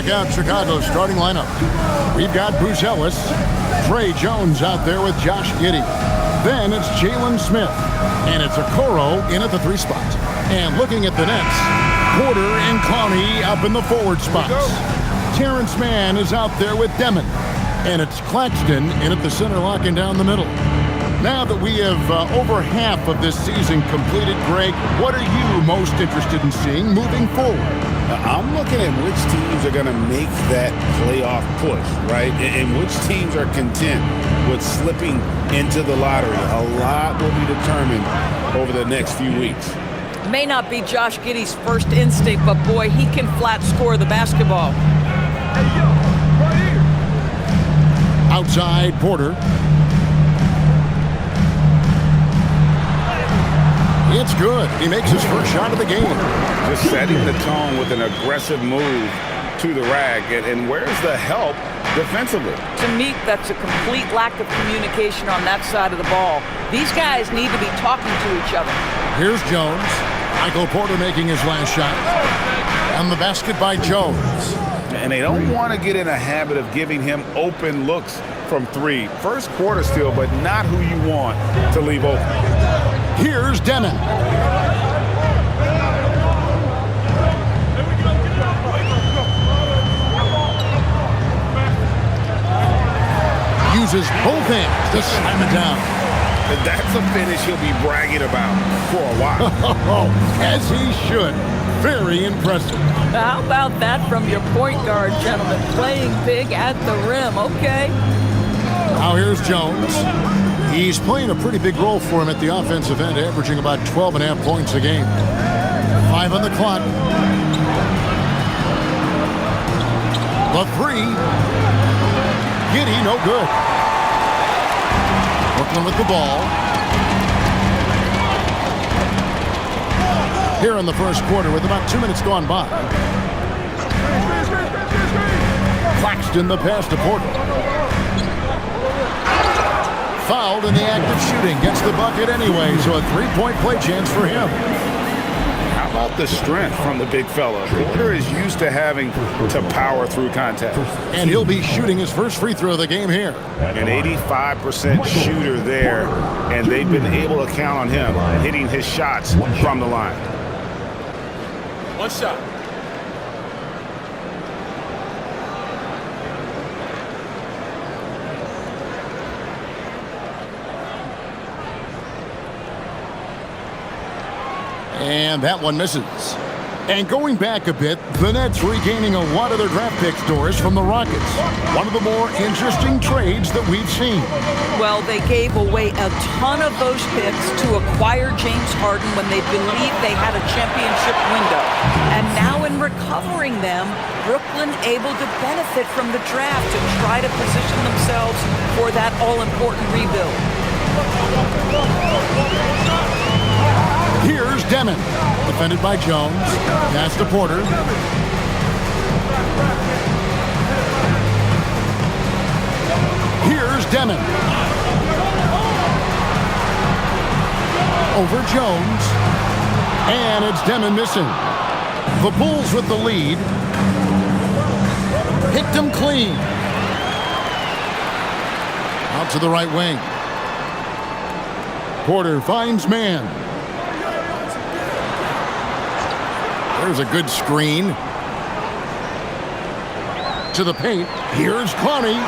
check out Chicago's starting lineup. We've got Bruce Ellis, Trey Jones out there with Josh Giddey. Then it's Jalen Smith, and it's Okoro in at the 3 spot. And looking at the Nets, Porter and Clowney up in the forward spots. Terrence Mann is out there with Demon, and it's Claxton in at the center, locking down the middle. Now that we have over half of this season completed, Greg, what are you most interested in seeing moving forward? I'm looking at which teams are going to make that playoff push, right? And which teams are content with slipping into the lottery. A lot will be determined over the next few weeks. May not be Josh Giddey's first instinct, but boy, he can flat score the basketball. Outside, Porter. It's good. He makes his first shot of the game. Just setting the tone with an aggressive move to the rack. And where's the help defensively? To me, that's a complete lack of communication on that side of the ball. These guys need to be talking to each other. Here's Jones. Michael Porter making his last shot. And the basket by Jones. And they don't want to get in a habit of giving him open looks from 3. First quarter still, but not who you want to leave open. Here's Demon. Uses both hands to slam it down. That's a finish he'll be bragging about for a while. As he should. Very impressive. How about that from your point guard, gentlemen? Playing big at the rim, okay? Now here's Jones. He's playing a pretty big role for him at the offensive end, averaging about 12.5 points a game. 5 on the clock. The 3. Giddey, no good. Brooklyn with the ball. Here in the first quarter with about 2 minutes gone by. Claxton the pass to Porter. Fouled in the act of shooting. Gets the bucket anyway, so a 3-point play chance for him. How about the strength from the big fella? Porter is used to having to power through contact. And he'll be shooting his first free throw of the game here. An 85% shooter there, and they've been able to count on him hitting his shots from the line. One shot. And that one misses. And going back a bit, the Nets regaining a lot of their draft pick stores from the Rockets. One of the more interesting trades that we've seen. Well, they gave away a ton of those picks to acquire James Harden when they believed they had a championship window. And now in recovering them, Brooklyn able to benefit from the draft to try to position themselves for that all-important rebuild. Here's Demon, defended by Jones. Pass to Porter. Here's Demon. Over Jones. And it's Demon missing. The Bulls with the lead. Picked him clean. Out to the right wing. Porter finds man. There's a good screen. To the paint. Here's Clowney.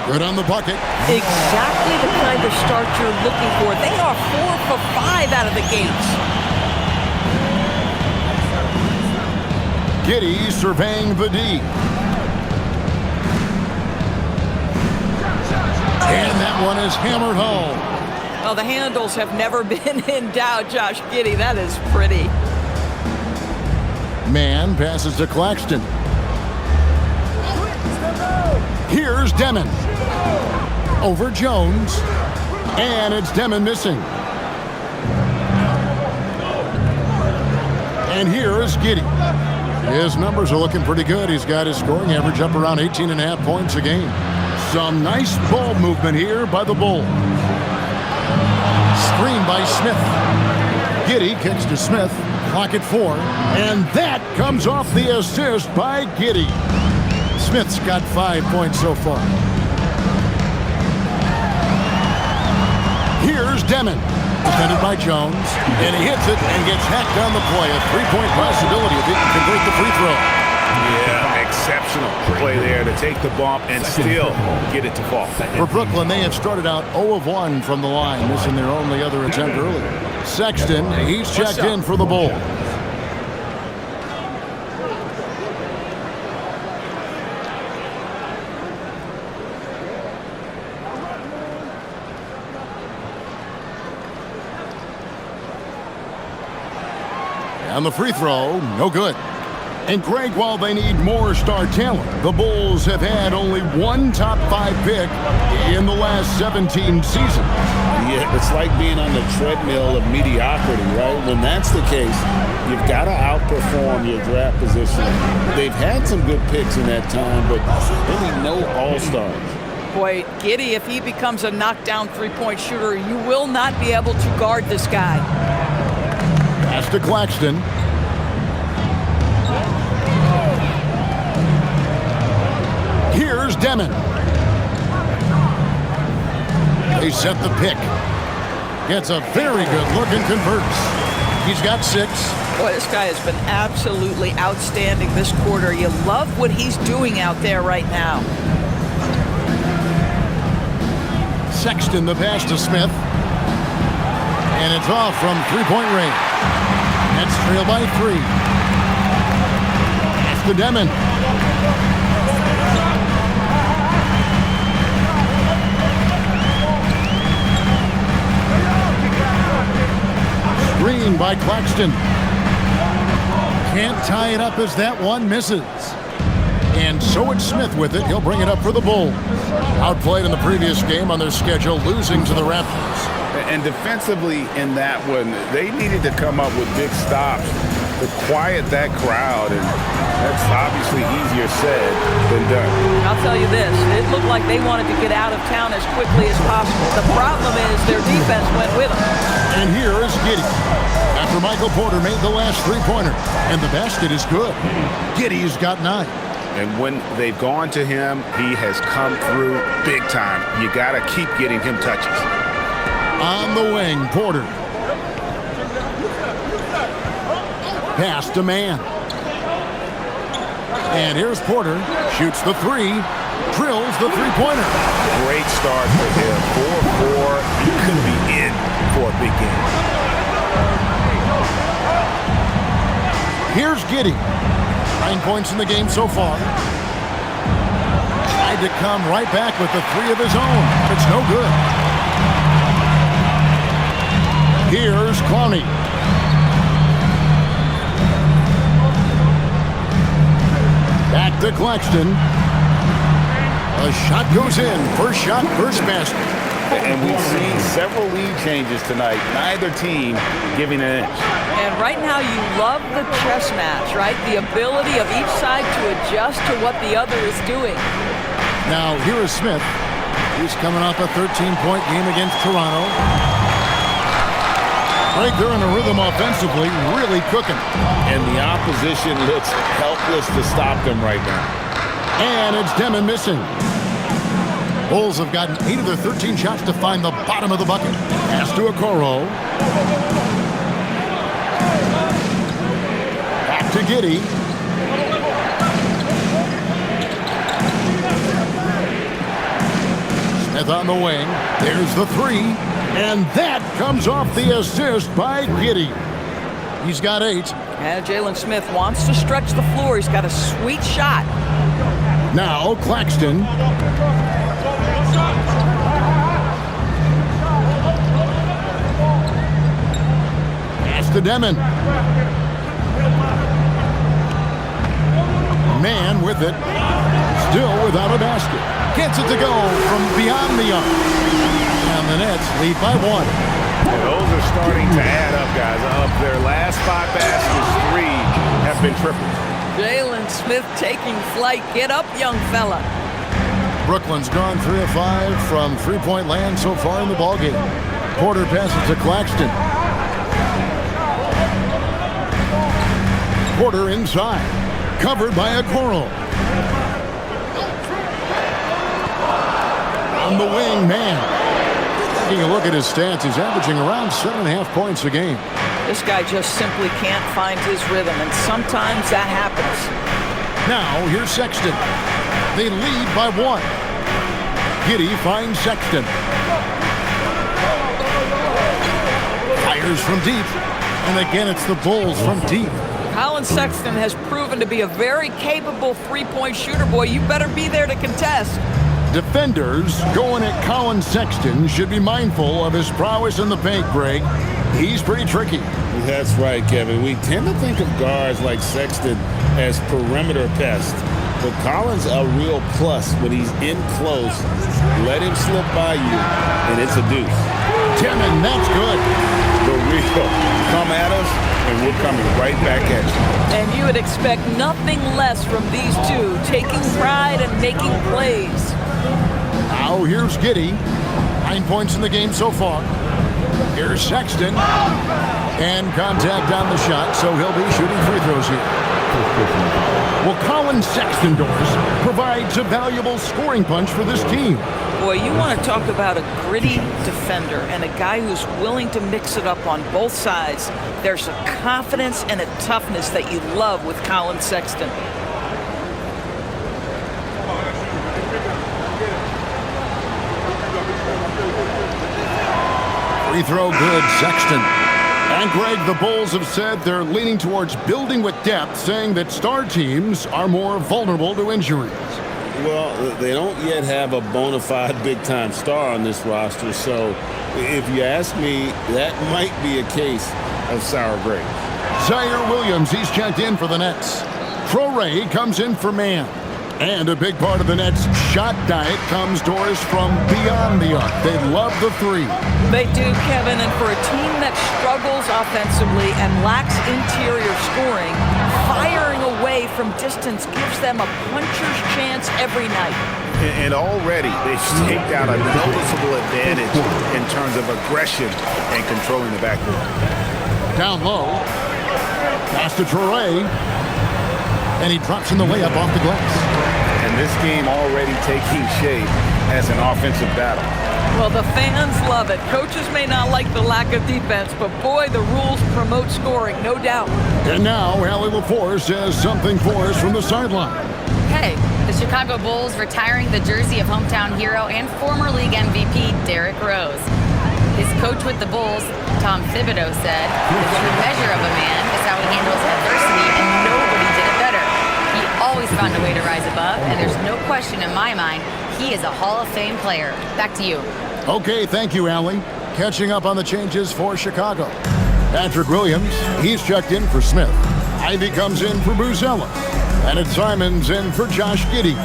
Good on the bucket. Exactly the kind of start you're looking for. They are 4 for 5 out of the gates. Giddey surveying the D. And that one is hammered home. Well, the handles have never been in doubt, Josh Giddey. That is pretty. Man passes to Claxton. Here's Demon. Over Jones. And it's Demon missing. And here is Giddey. His numbers are looking pretty good. He's got his scoring average up around 18.5 points a game. Some nice ball movement here by the Bulls. Screen by Smith. Giddey kicks to Smith. clock at 4. And that comes off the assist by Giddey. Smith's got 5 points so far. Here's Demon, defended by Jones, and he hits it and gets hacked on the play. A three-point possibility if he can convert the free throw. Yeah, exceptional play there to take the bump and still get it to fall. For Brooklyn, they have started out 0 of 1 from the line, missing their only other attempt earlier. Sexton, he's checked in for the Bulls. And the free throw, no good. And Greg, while they need more star talent, the Bulls have had only one top 5 pick in the last 17 seasons. Yeah, it's like being on the treadmill of mediocrity, right? When that's the case, you've got to outperform your draft position. They've had some good picks in that time, but really no all-stars. Boy, Giddey, if he becomes a knockdown three-point shooter, you will not be able to guard this guy. Pass to Claxton. Here's Demon. They set the pick. Gets a very good look and converts. He's got 6. Boy, this guy has been absolutely outstanding this quarter. You love what he's doing out there right now. Sexton, the pass to Smith. And it's off from three-point range. Nets trail by 3. Pass to Demon. Screen by Claxton. Can't tie it up as that one misses. And so it's Smith with it. He'll bring it up for the Bulls. Outplayed in the previous game on their schedule, losing to the Raptors. And defensively in that one, they needed to come up with big stops to quiet that crowd, and that's obviously easier said than done. I'll tell you this, it looked like they wanted to get out of town as quickly as possible. The problem is their defense went with them. And here is Giddey. After Michael Porter made the last three-pointer, and the basket is good. Giddey's got 9. And when they've gone to him, he has come through big time. You got to keep getting him touches. On the wing, Porter. Pass to Mann. And here's Porter. Shoots the 3. Drills the three-pointer. Great start for him. 4-4. He could be in for a big game. Here's Giddey. 9 points in the game so far. Tried to come right back with the 3 of his own. It's no good. Here's Clowney. Back to Claxton. A shot goes in. First shot, first basket. And we've seen several lead changes tonight. Neither team giving an inch. And right now you love the chess match, right? The ability of each side to adjust to what the other is doing. Now here is Smith. He's coming off a 13-point game against Toronto. Right, they're in a rhythm offensively, really cooking. And the opposition looks helpless to stop them right now. And it's Demon missing. Bulls have gotten 8 of their 13 shots to find the bottom of the bucket. Pass to Okoro. Back to Giddey. Smith on the wing. There's the 3. And that comes off the assist by Giddey. He's got 8. And Jalen Smith wants to stretch the floor. He's got a sweet shot. Now Claxton. Pass to Demon. Man with it. Still without a basket. Gets it to go from beyond the arc. And the Nets lead by 1. And those are starting to add up, guys. Of their last 5 baskets, 3 have been tripled. Jalen Smith taking flight. Get up, young fella. Brooklyn's gone 3 of 5 from three-point land so far in the ballgame. Porter passes to Claxton. Porter inside. Covered by a Okoro. On the wing, man. Taking a look at his stats, he's averaging around 7.5 points a game. This guy just simply can't find his rhythm, and sometimes that happens. Now, here's Sexton. They lead by 1. Giddey finds Sexton. Fires from deep. And again, it's the Bulls from deep. Colin Sexton has proven to be a very capable three-point shooter. Boy, you better be there to contest. Defenders going at Colin Sexton should be mindful of his prowess in the paint, Greg. He's pretty tricky. That's right, Kevin. We tend to think of guards like Sexton as perimeter pests. But Collins a real plus when he's in close. Let him slip by you, and it's a deuce. Timmon, that's good. The real come at us, and we're coming right back at you. And you would expect nothing less from these two, taking pride and making plays. Now here's Giddey. 9 points in the game so far. Here's Sexton. And contact on the shot, so he'll be shooting free throws here. Well, Colin Sexton provides a valuable scoring punch for this team. Boy, you want to talk about a gritty defender and a guy who's willing to mix it up on both sides. There's a confidence and a toughness that you love with Colin Sexton. Free throw good, Sexton. And Greg, the Bulls have said they're leaning towards building with depth, saying that star teams are more vulnerable to injuries. Well, they don't yet have a bona fide big-time star on this roster, so if you ask me, that might be a case of sour grapes. Zaire Williams, he's checked in for the Nets. Traore comes in for man. And a big part of the Nets' shot diet comes, Doris, from beyond the arc. They love the three. They do, Kevin, and for a team that struggles offensively and lacks interior scoring, firing away from distance gives them a puncher's chance every night. And already they've staked out a noticeable advantage in terms of aggression and controlling the backcourt. Down low. Pass to Traore. And he drops in the layup off the glass. And this game already taking shape as an offensive battle. Well, the fans love it. Coaches may not like the lack of defense, but boy, the rules promote scoring, no doubt. And now, Allie LaForce has something for us from the sideline. Hey, the Chicago Bulls retiring the jersey of hometown hero and former league MVP Derrick Rose. His coach with the Bulls, Tom Thibodeau, said, "The true measure of a man is how he handles adversity, and nobody did it better. He always found a way to rise above, and there's no question in my mind he is a Hall of Fame player." Back to you. Okay, thank you, Allie. Catching up on the changes for Chicago. Patrick Williams, he's checked in for Smith. Ivy comes in for Buzella. And it's Simons in for Josh Giddey.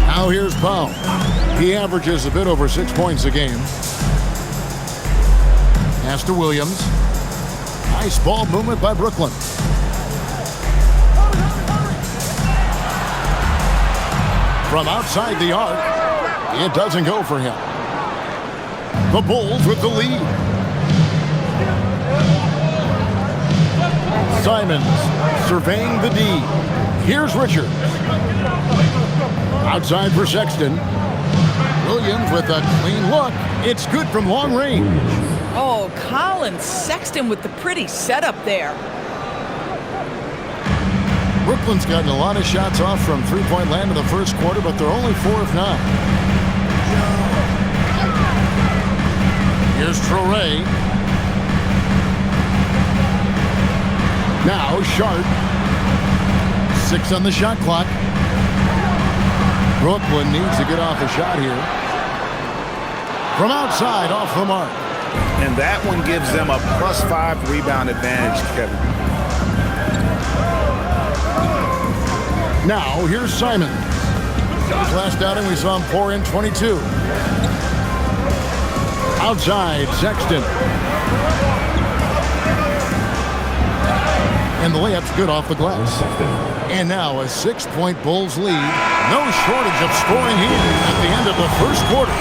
Now here's Powell. He averages a bit over 6 points a game. Pass to Williams. Nice ball movement by Brooklyn. From outside the arc, it doesn't go for him. The Bulls with the lead. Simons surveying the D. Here's Richards. Outside for Sexton. Williams with a clean look. It's good from long range. Oh, Colin Sexton with the pretty setup there. Brooklyn's gotten a lot of shots off from three-point land in the first quarter, but they're only 4 of 9. Here's Traore. Now Sharp. 6 on the shot clock. Brooklyn needs to get off the shot here. From outside, off the mark. And that one gives them a +5 rebound advantage, Kevin. Now, here's Simon. His last outing, we saw him pour in 22. Outside, Sexton. And the layup's good off the glass. And now a 6-point Bulls lead. No shortage of scoring here at the end of the first quarter.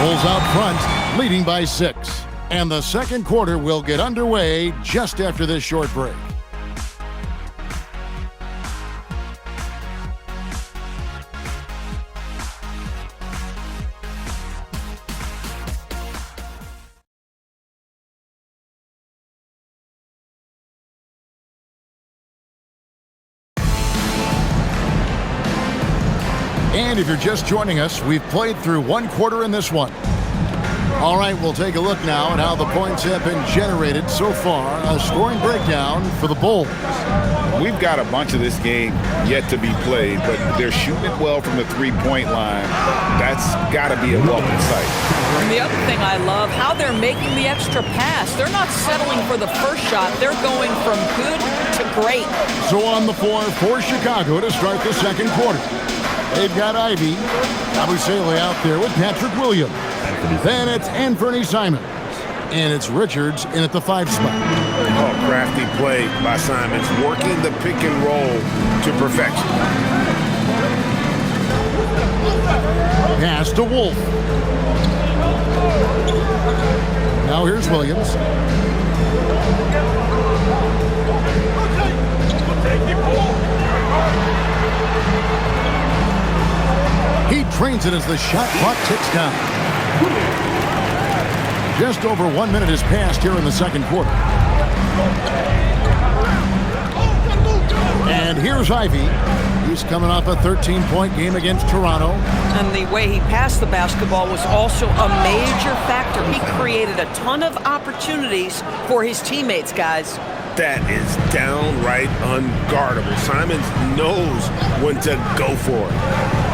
Bulls out front, leading by 6. And the second quarter will get underway just after this short break. And if you're just joining us, we've played through one quarter in this one. All right, we'll take a look now at how the points have been generated so far. A scoring breakdown for the Bulls. We've got a bunch of this game yet to be played, but they're shooting it well from the three-point line. That's got to be a welcome sight. And the other thing I love, how they're making the extra pass. They're not settling for the first shot. They're going from good to great. So on the floor for Chicago to start the second quarter. They've got Ivy, Abusele out there with Patrick Williams. Then it's Anthony Simons. And it's Richards in at the 5 spot. Oh, crafty play by Simons, working the pick and roll to perfection. Pass to Wolf. Now here's Williams. He trains it as the shot clock ticks down. Just over 1 minute has passed here in the second quarter. And here's Ivy. He's coming off a 13-point game against Toronto. And the way he passed the basketball was also a major factor. He created a ton of opportunities for his teammates, guys. That is downright unguardable. Simons knows when to go for it.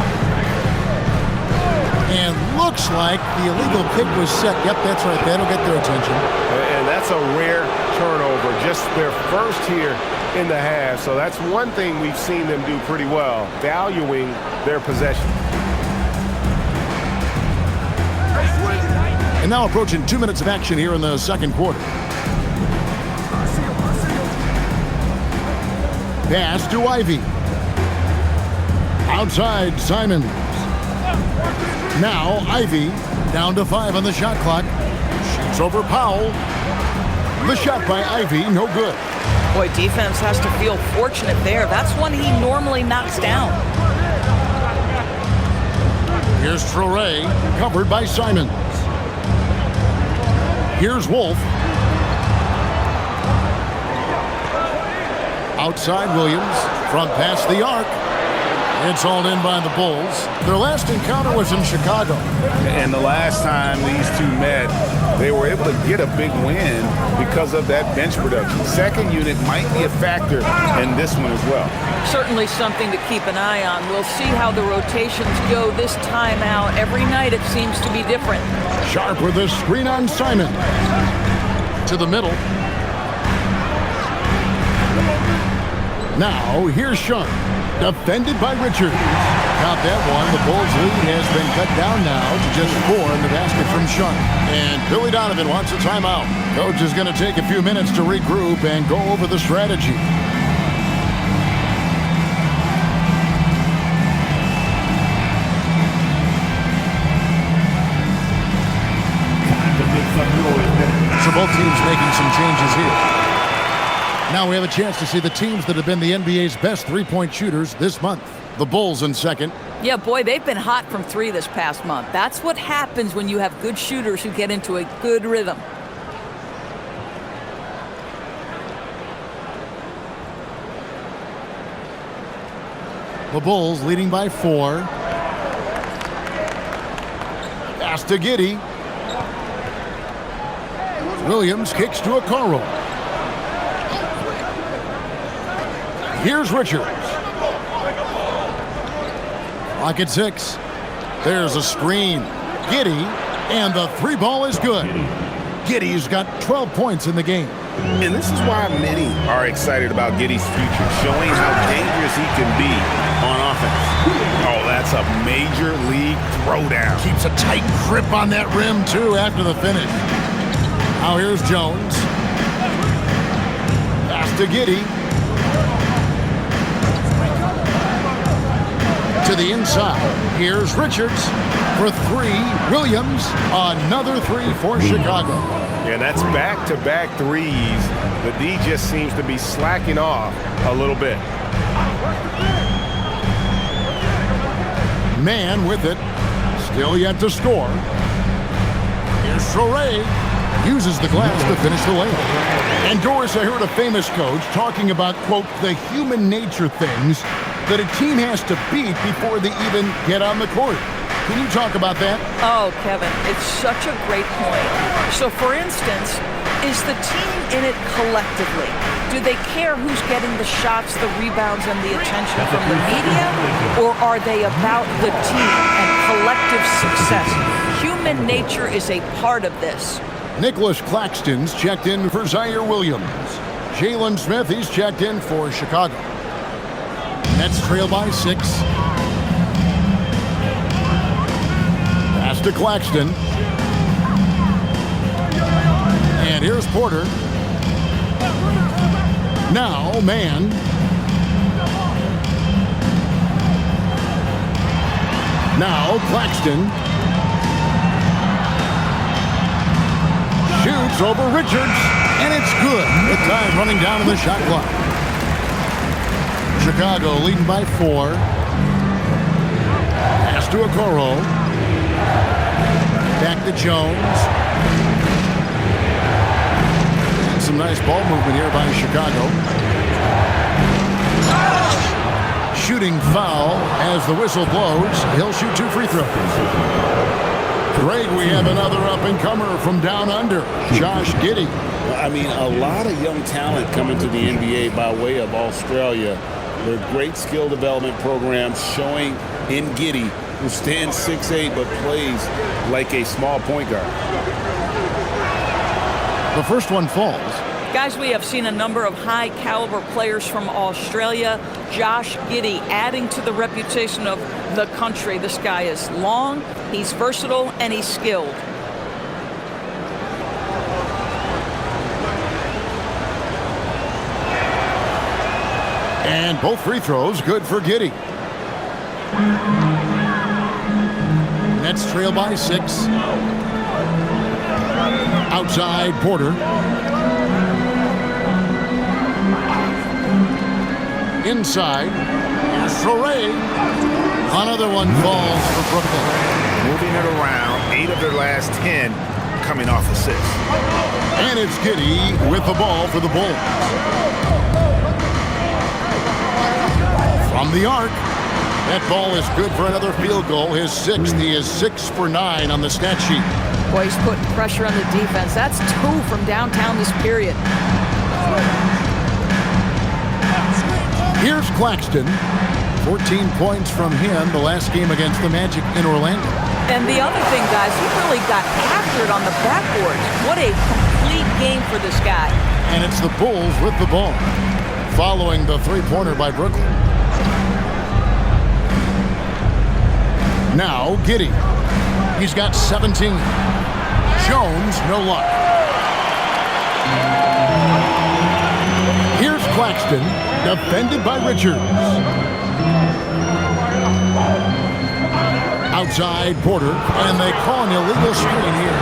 And looks like the illegal kick was set. Yep, that's right. That'll get their attention. And that's a rare turnover, just their first here in the half. So that's one thing we've seen them do pretty well, valuing their possession. And now approaching 2 minutes of action here in the second quarter. Pass to Ivy. Outside, Simons. Now Ivy down to 5 on the shot clock. Shoots over Powell. The shot by Ivy, no good. Boy, defense has to feel fortunate there. That's one he normally knocks down. Here's Traoré, covered by Simons. Here's Wolf. Outside Williams, front past the arc. It's all in by the Bulls. Their last encounter was in Chicago. And the last time these two met, they were able to get a big win because of that bench production. Second unit might be a factor in this one as well. Certainly something to keep an eye on. We'll see how the rotations go this time out. Every night it seems to be different. Sharp with a screen on Simon. To the middle. Now, here's Sharp. Defended by Richards. Got that one. The Bulls' lead has been cut down now to just 4 in the basket from Sharp. And Billy Donovan wants a timeout. Coach is going to take a few minutes to regroup and go over the strategy. So both teams making some changes here. Now we have a chance to see the teams that have been the NBA's best three-point shooters this month. The Bulls in second. Yeah, boy, they've been hot from 3 this past month. That's what happens when you have good shooters who get into a good rhythm. The Bulls leading by 4. Pass to Giddey. Williams kicks to Okoro. Here's Richards. Clock at 6. There's a screen. Giddey, and the 3 ball is good. Giddey's got 12 points in the game. And this is why many are excited about Giddey's future, showing how dangerous he can be on offense. Oh, that's a major league throwdown. Keeps a tight grip on that rim, too, after the finish. Now here's Jones. Pass to Giddey. To the inside. Here's Richards for 3. Williams, another 3 for Chicago. And that's back-to-back threes. The D just seems to be slacking off a little bit. Man with it. Still yet to score. Here's Traoré. Uses the glass to finish the layup. And Doris, I heard a famous coach talking about, quote, the human nature things that a team has to beat before they even get on the court. Can you talk about that? Oh, Kevin, it's such a great point. So, for instance, is the team in it collectively? Do they care who's getting the shots, the rebounds, and the attention from the media? Or are they about the team and collective success? Human nature is a part of this. Nicholas Claxton's checked in for Zaire Williams. Jalen Smith, he's checked in for Chicago. Nets trail by 6. Pass to Claxton. And here's Porter. Now, man. Now, Claxton. Shoots over Richards, and it's good. With time running down in the shot clock. Chicago leading by 4. Pass to Okoro. Back to Jones. And some nice ball movement here by Chicago. Shooting foul as the whistle blows. He'll shoot 2 free throws. Greg, we have another up-and-comer from down under, Josh Giddey. I mean, a lot of young talent coming to the NBA by way of Australia. They're great skill development programs showing in Giddey, who stands 6'8", but plays like a small point guard. The first one falls. Guys, we have seen a number of high-caliber players from Australia. Josh Giddey adding to the reputation of the country. This guy is long, he's versatile, and he's skilled. And both free throws good for Giddey. Nets trail by 6. Outside, Porter. Inside, here's Sorey. Another one falls for Brooklyn. Moving it around, 8 of their last 10 coming off assists. And it's Giddey with the ball for the Bulls. From the arc, that ball is good for another field goal. His 6th. He is 6 for 9 on the stat sheet. Boy, he's putting pressure on the defense. That's 2 from downtown this period. Here's Claxton. 14 points from him the last game against the Magic in Orlando. And the other thing, guys, he really got after it on the backboard. What a complete game for this guy. And it's the Bulls with the ball, following the three-pointer by Brooklyn. Now, Giddey. He's got 17. Jones, no luck. Here's Claxton, defended by Richards. Outside, Porter, and they call an illegal screen here.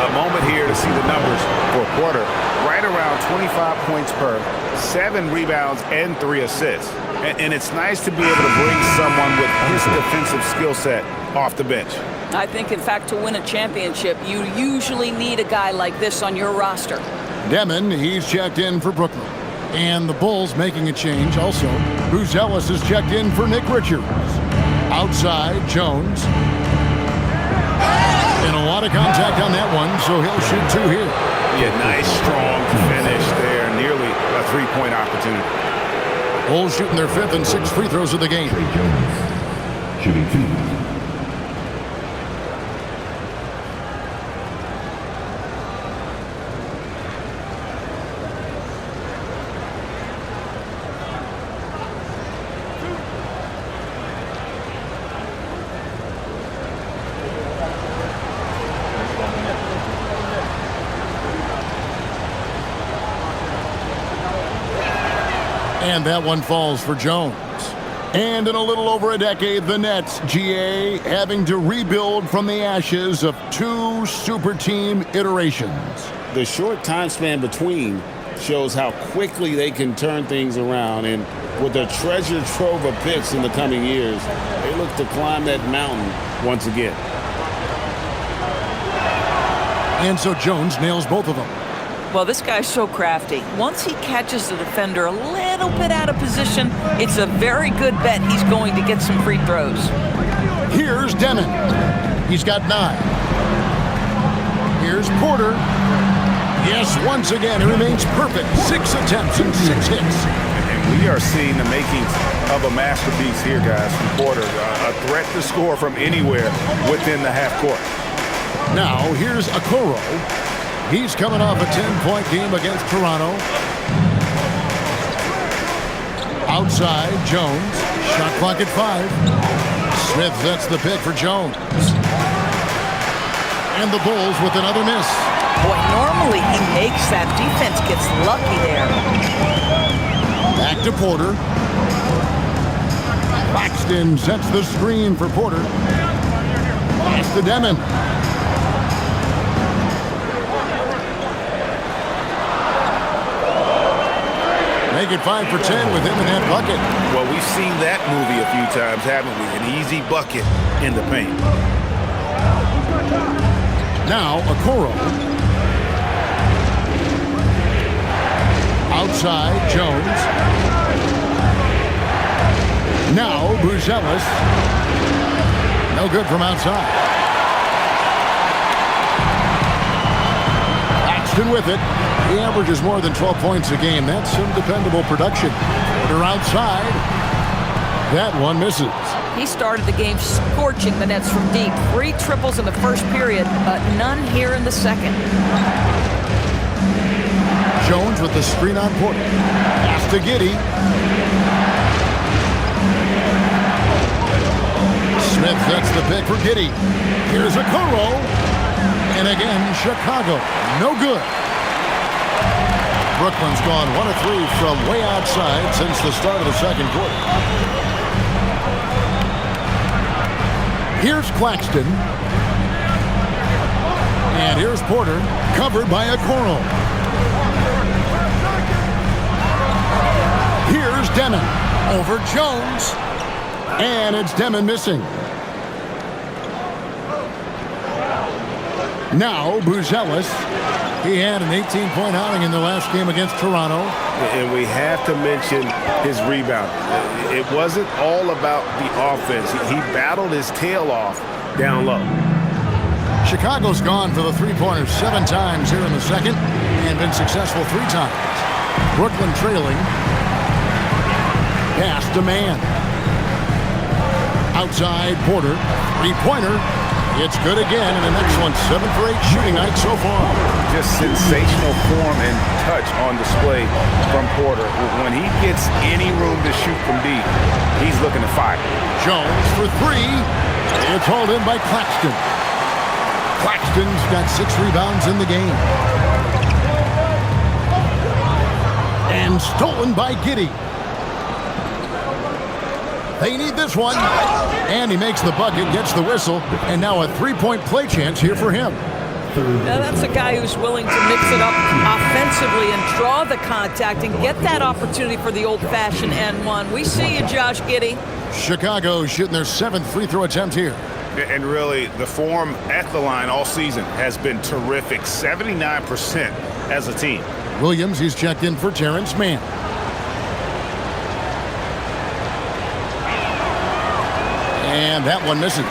A moment here to see the numbers for Porter. Right around 25 points per, 7 rebounds, and 3 assists. And it's nice to be able to bring someone with his defensive skill set off the bench. I think, in fact, to win a championship, you usually need a guy like this on your roster. Demon, he's checked in for Brooklyn. And the Bulls making a change also. Buzelis is checked in for Nick Richards. Outside, Jones. And a lot of contact on that one, so he'll shoot 2 here. Yeah, nice, strong finish there. Nearly a 3-point opportunity. Bulls shooting their 5th and 6th free throws of the game. Jones, shooting 2. And that one falls for Jones. And in a little over a decade, the Nets, GA, having to rebuild from the ashes of 2 super team iterations. The short time span between shows how quickly they can turn things around. And with a treasure trove of picks in the coming years, they look to climb that mountain once again. And so Jones nails both of them. Well, this guy's so crafty. Once he catches the defender a little bit out of position, it's a very good bet he's going to get some free throws. Here's Demon. He's got 9. Here's Porter. Yes, once again, he remains perfect. 6 attempts and 6 hits. And we are seeing the makings of a masterpiece here, guys, from Porter. A threat to score from anywhere within the half court. Now, here's Okoro. He's coming off a 10-point game against Toronto. Outside, Jones. Shot clock at 5. Smith sets the pick for Jones. And the Bulls with another miss. Boy, normally he makes that. Defense gets lucky there. Back to Porter. Claxton sets the screen for Porter. Pass to Demon. Make it 5 for 10 with him in that bucket. Well, we've seen that movie a few times, haven't we? An easy bucket in the paint. Now, Okoro. Outside, Jones. Now, Buzelis. No good from outside. Paxton with it. He averages more than 12 points a game. That's some dependable production. They're outside. That one misses. He started the game scorching the Nets from deep. 3 triples in the first period, but none here in the second. Jones with the screen on Porter. Pass to Giddey. Smith sets the pick for Giddey. Here's Okoro. And again, Chicago. No good. Brooklyn's gone 1 of 3 from way outside since the start of the second quarter. Here's Claxton. And here's Porter, covered by Okoro. Here's Demon over Jones. And it's Demon missing. Now Buzelis. He had an 18-point outing in the last game against Toronto. And we have to mention his rebound. It wasn't all about the offense. He battled his tail off down low. Chicago's gone for the three-pointer 7 times here in the second and been successful 3 times. Brooklyn trailing. Pass to Man. Outside Porter. 3-pointer. It's good again, and an excellent 7 for 8 shooting night so far. Just sensational form and touch on display from Porter. When he gets any room to shoot from deep, he's looking to fire. Jones for 3. It's hauled in by Claxton. Claxton's got 6 rebounds in the game. And stolen by Giddey. They need this one. And he makes the bucket, gets the whistle, and now a 3-point play chance here for him. Now that's a guy who's willing to mix it up offensively and draw the contact and get that opportunity for the old-fashioned N1. We see you, Josh Giddey. Chicago shooting their 7th free throw attempt here. And really, the form at the line all season has been terrific. 79% as a team. Williams, he's checked in for Terrence Mann. And that one misses.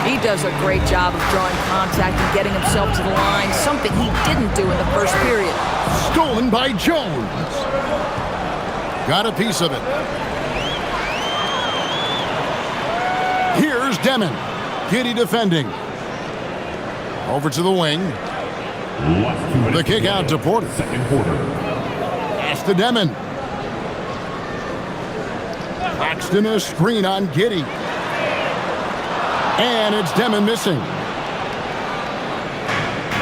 He does a great job of drawing contact and getting himself to the line, something he didn't do in the first period. Stolen by Jones. Got a piece of it. Here's Demon. Giddey defending. Over to the wing. The kick out to Porter. Second quarter. Pass to Demon. Claxton a screen on Giddey. And it's Demon missing.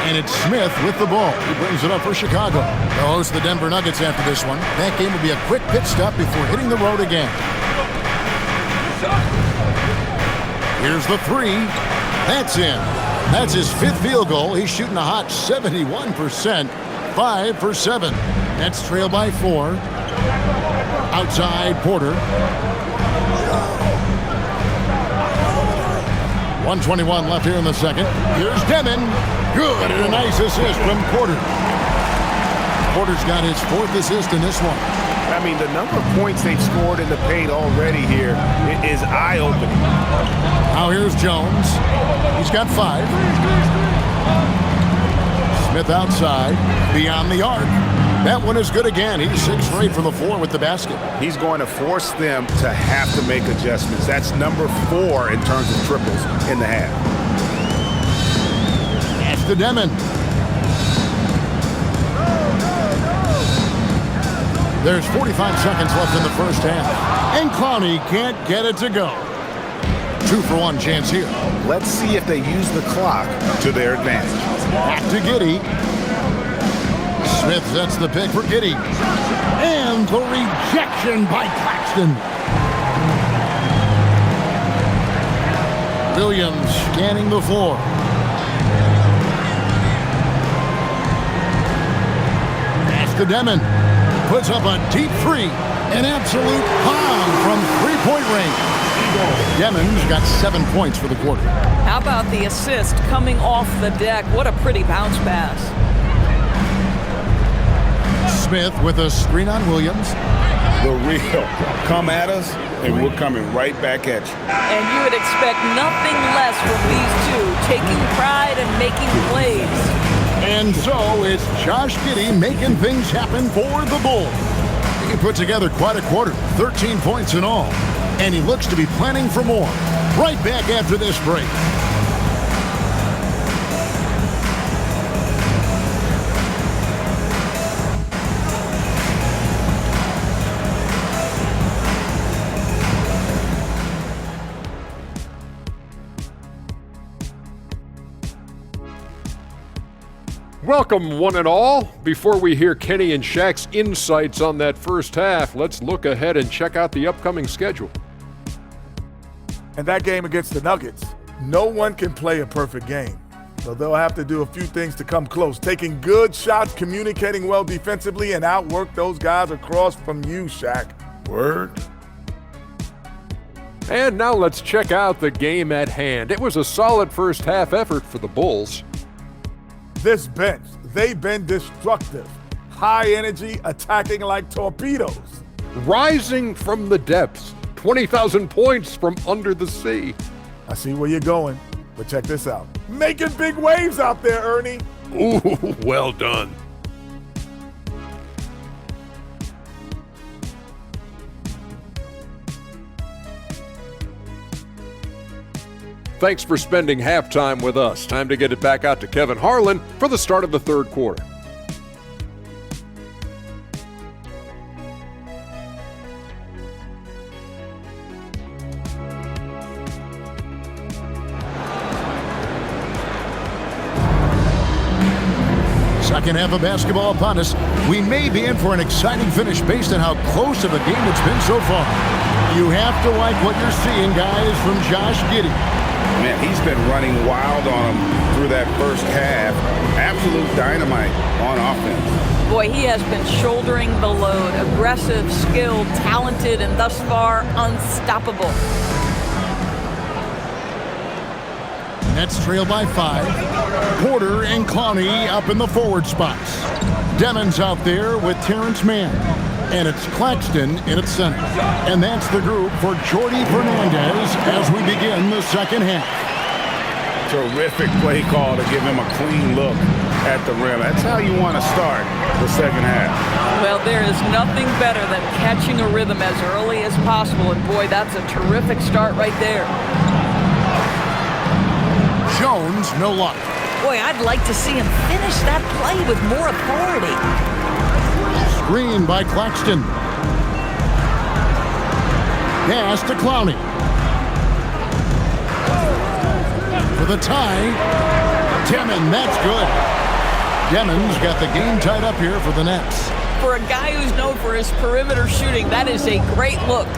And it's Smith with the ball. He brings it up for Chicago. They'll host the Denver Nuggets after this one. That game will be a quick pit stop before hitting the road again. Here's the 3. That's in. That's his 5th field goal. He's shooting a hot 71%. 5 for 7. Nets trail by 4. Outside Porter. 1:21 left here in the second. Here's Demon. Good, and a nice assist from Porter. Porter's got his 4th assist in this one. I mean, the number of points they've scored in the paint already here is eye-opening. Now here's Jones. He's got 5. Smith outside, beyond the arc. That one is good again. He's 6 for 8 from the floor with the basket. He's going to force them to have to make adjustments. That's number 4 in terms of triples in the half. That's to Demon. There's 45 seconds left in the first half. And Clowney can't get it to go. 2 for 1 chance here. Let's see if they use the clock to their advantage. Back to Giddey. Smith sets the pick for Giddey. And the rejection by Claxton. Williams scanning the floor. Pass to Demon. Puts up a deep 3. An absolute bomb from 3-point range. Demon's got 7 points for the quarter. How about the assist coming off the deck? What a pretty bounce pass. Smith with a screen on Williams. The real. Come at us, and we're coming right back at you. And you would expect nothing less from these two, taking pride and making plays. And so it's Josh Giddey making things happen for the Bulls. He put together quite a quarter, 13 points in all. And he looks to be planning for more. Right back after this break. Welcome, one and all. Before we hear Kenny and Shaq's insights on that first half, let's look ahead and check out the upcoming schedule. And that game against the Nuggets, no one can play a perfect game. So they'll have to do a few things to come close. Taking good shots, communicating well defensively, and outwork those guys across from you, Shaq. Word. And now let's check out the game at hand. It was a solid first half effort for the Bulls. This bench, they've been destructive. High energy, attacking like torpedoes. Rising from the depths, 20,000 points from under the sea. I see where you're going, but check this out. Making big waves out there, Ernie. Ooh, well done. Thanks for spending halftime with us. Time to get it back out to Kevin Harlan for the start of the third quarter. Second half of basketball upon us. We may be in for an exciting finish based on how close of a game it's been so far. You have to like what you're seeing, guys, from Josh Giddey. Man, he's been running wild on him through that first half. Absolute dynamite on offense. Boy, he has been shouldering the load. Aggressive, skilled, talented, and thus far unstoppable. Nets trail by 5. Porter and Clowney up in the forward spots. Demon's out there with Terrence Mann. And it's Claxton in its center. And that's the group for Jordi Fernandez as we begin the second half. Terrific play call to give him a clean look at the rim. That's how you want to start the second half. Well, there is nothing better than catching a rhythm as early as possible. And boy, that's a terrific start right there. Jones, no luck. Boy, I'd like to see him finish that play with more authority. Screen by Claxton. Pass to Clowney. For the tie. Demon, that's good. Demon's got the game tied up here for the Nets. For a guy who's known for his perimeter shooting, that is a great look.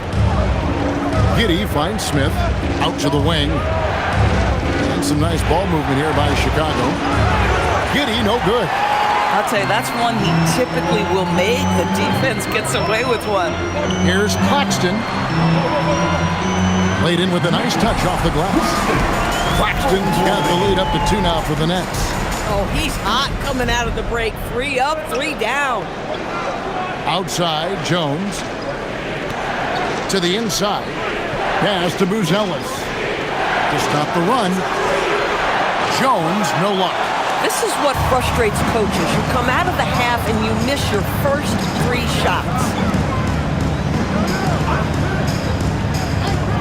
Giddey finds Smith out to the wing. And some nice ball movement here by Chicago. Giddey, no good. I'll tell you, that's one he typically will make. The defense gets away with one. Here's Claxton. Laid in with a nice touch off the glass. Claxton's got the lead up to 2 now for the Nets. Oh, he's hot coming out of the break. 3 up, 3 down. Outside, Jones. To the inside. Pass to Buzelis. To stop the run. Jones, no luck. This is what frustrates coaches. You come out of the half and you miss your first 3 shots.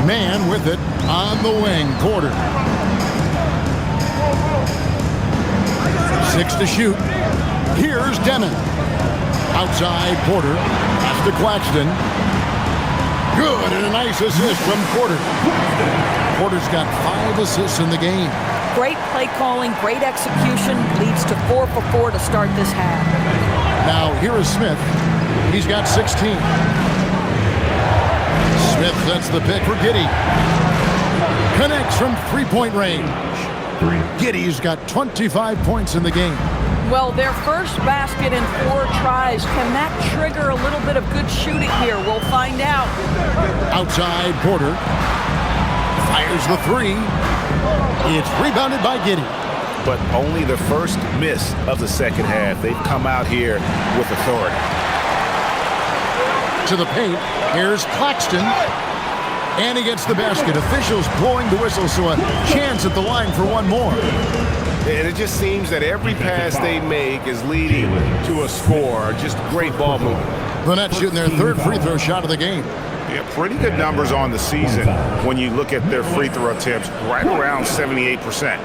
Man with it on the wing. Porter. 6 to shoot. Here's Demon. Outside, Porter. Pass to Claxton. Good, and a nice assist from Porter. Porter's got 5 assists in the game. Great play calling, great execution, leads to 4 for 4 to start this half. Now, here is Smith. He's got 16. Smith sets the pick for Giddey. Connects from three-point range. Giddey's got 25 points in the game. Well, their first basket in 4 tries. Can that trigger a little bit of good shooting here? We'll find out. Outside, Porter. Fires the 3. It's rebounded by Giddey. But only the first miss of the second half. They've come out here with authority. To the paint. Here's Claxton. And he gets the basket. Officials blowing the whistle, so a chance at the line for one more. And it just seems that every pass they make is leading to a score. Just great ball movement. The Nets shooting their 3rd free throw shot of the game. Yeah, pretty good numbers on the season when you look at their free throw attempts, right around 78%.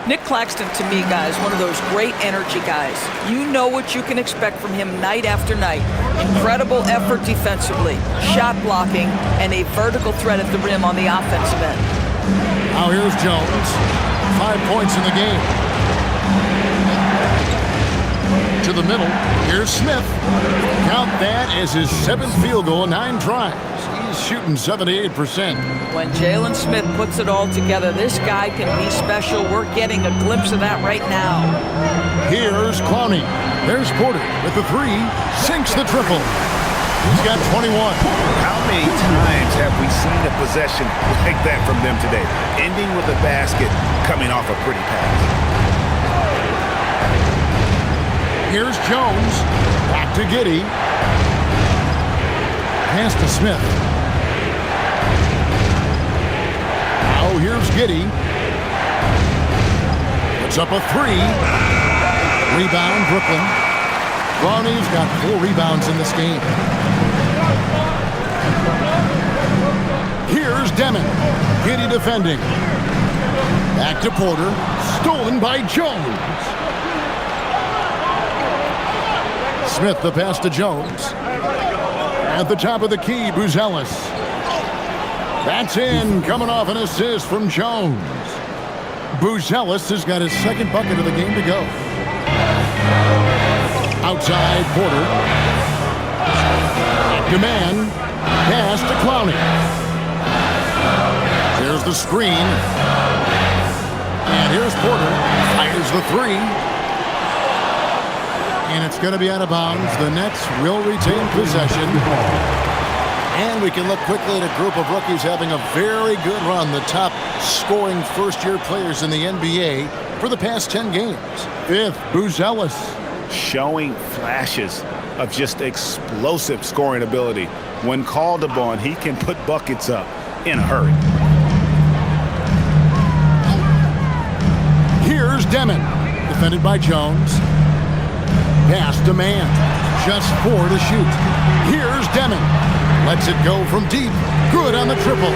Nick Claxton, to me, guys, one of those great energy guys. You know what you can expect from him night after night. Incredible effort defensively, shot blocking, and a vertical threat at the rim on the offensive end. Now here's Jones. 5 points in the game. To the middle. Here's Smith. Count that as his 7th field goal, 9 tries. He's shooting 78%. When Jalen Smith puts it all together, this guy can be special. We're getting a glimpse of that right now. Here's Clowney. There's Porter with the 3. Sinks the triple. He's got 21. How many times have we seen a possession like that from them today? Ending with a basket, coming off a pretty pass. Here's Jones. Back to Giddey. Pass to Smith. Now here's Giddey. Puts up a 3. Rebound, Brooklyn. Clowney's got 4 rebounds in this game. Here's Demon. Giddey defending. Back to Porter. Stolen by Jones. Smith the pass to Jones. At the top of the key, Buzelis. That's in, coming off an assist from Jones. Buzelis has got his 2nd bucket of the game to go. Outside, Porter. Demand. Pass to Clowney. There's the screen. And here's Porter. Fires the 3. And it's going to be out of bounds. The Nets will retain possession. And we can look quickly at a group of rookies having a very good run. The top scoring first-year players in the NBA for the past 10 games. 5th, Buzelis. Showing flashes of just explosive scoring ability. When called upon, he can put buckets up in a hurry. Here's Demon. Defended by Jones. Pass to Man. Just 4 to shoot. Here's Demon. Lets it go from deep. Good on the triple.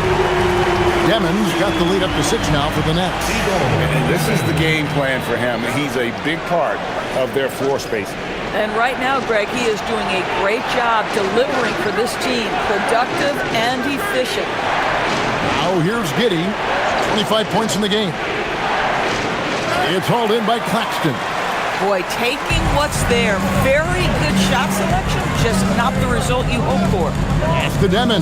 Demon's got the lead up to 6 now for the Nets. And this is the game plan for him. He's a big part of their floor space. And right now, Greg, he is doing a great job delivering for this team. Productive and efficient. Now here's Giddey. 25 points in the game. It's hauled in by Claxton. Boy, taking what's there. Very good shot selection, just not the result you hope for. Pass to Demon.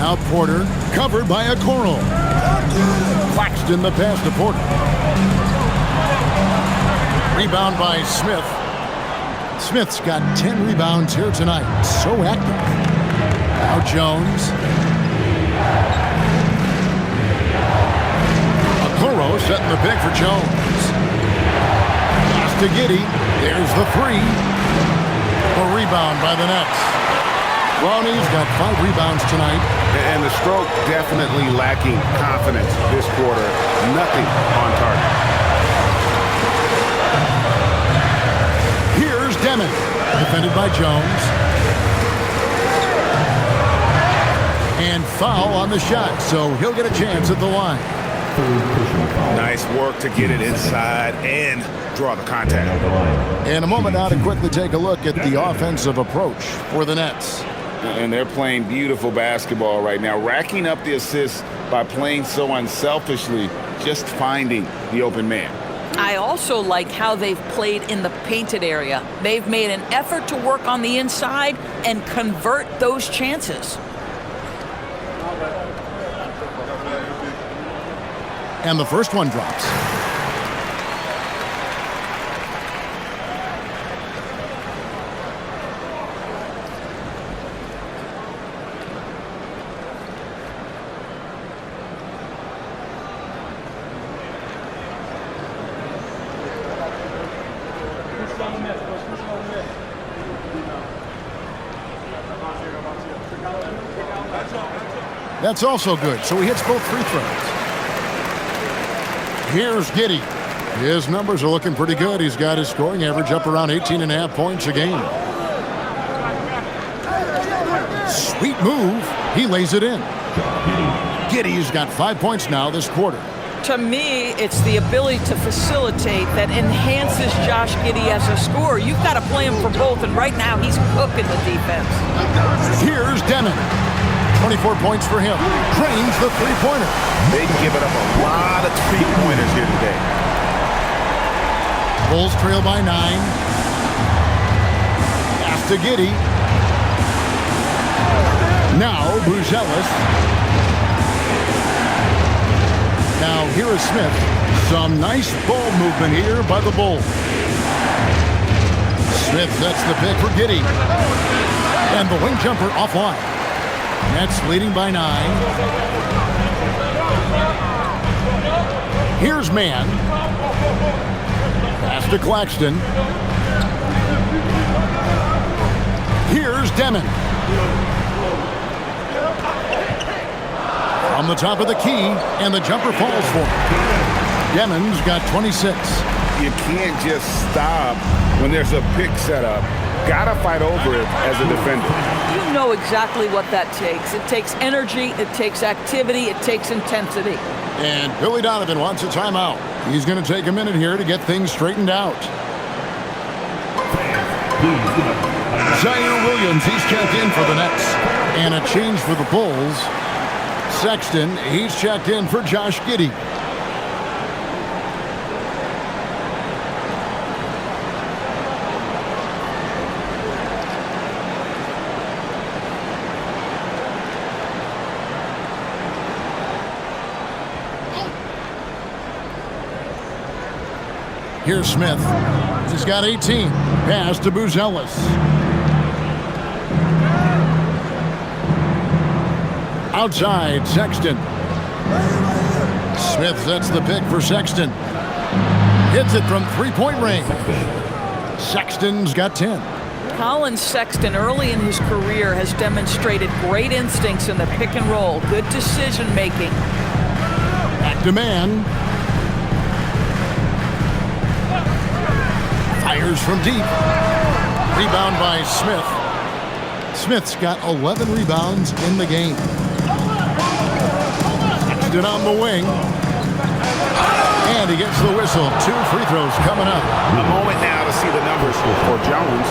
Now Porter, covered by Okoro. Claxton the pass to Porter. Rebound by Smith. Smith's got 10 rebounds here tonight. So active. Now Jones. Okoro setting the pick for Jones. Pass to Giddey. There's the three. A rebound by the Nets. Ronnie's got 5 rebounds tonight. And the stroke definitely lacking confidence this quarter. Nothing on target. Here's Demon, defended by Jones. And foul on the shot, so he'll get a chance at the line. Nice work to get it inside and draw the contact. In a moment now to quickly take a look at the offensive approach for the Nets. And they're playing beautiful basketball right now, racking up the assists by playing so unselfishly, just finding the open man. I also like how they've played in the painted area. They've made an effort to work on the inside and convert those chances. And the first one drops. That's also good, so he hits both free throws. Here's Giddey. His numbers are looking pretty good. He's got his scoring average up around 18.5 points a game. Sweet move. He lays it in. Giddey's got 5 points now this quarter. To me, it's the ability to facilitate that enhances Josh Giddey as a scorer. You've got to play him for both, and right now he's cooking the defense. Here's Demon. 24 points for him. Drains the three-pointer. They've given up a lot of three-pointers here today. Bulls trail by 9. Pass to Giddey. Now Buzelis. Now here is Smith. Some nice ball movement here by the Bulls. Smith sets the pick for Giddey. And the wing jumper offline. Nets leading by 9. Here's Mann. Pass to Claxton. Here's Demon. From the top of the key, and the jumper falls for him. Demon's got 26. You can't just stop when there's a pick set up. Gotta fight over it as a defender. You know exactly what that takes. It takes energy, it takes activity, it takes intensity. And Billy Donovan wants a timeout. He's going to take a minute here to get things straightened out. Zaire Williams, he's checked in for the Nets. And a change for the Bulls. Sexton, he's checked in for Josh Giddey. Here's Smith. He's got 18. Pass to Buzelis. Outside, Sexton. Smith sets the pick for Sexton. Hits it from three-point range. Sexton's got 10. Colin Sexton, early in his career, has demonstrated great instincts in the pick and roll, good decision-making. Back to Mann. Fires from deep. Rebound by Smith. Smith's got 11 rebounds in the game. Sexton on the wing. And he gets the whistle. 2 free throws coming up. A moment now to see the numbers for Jones.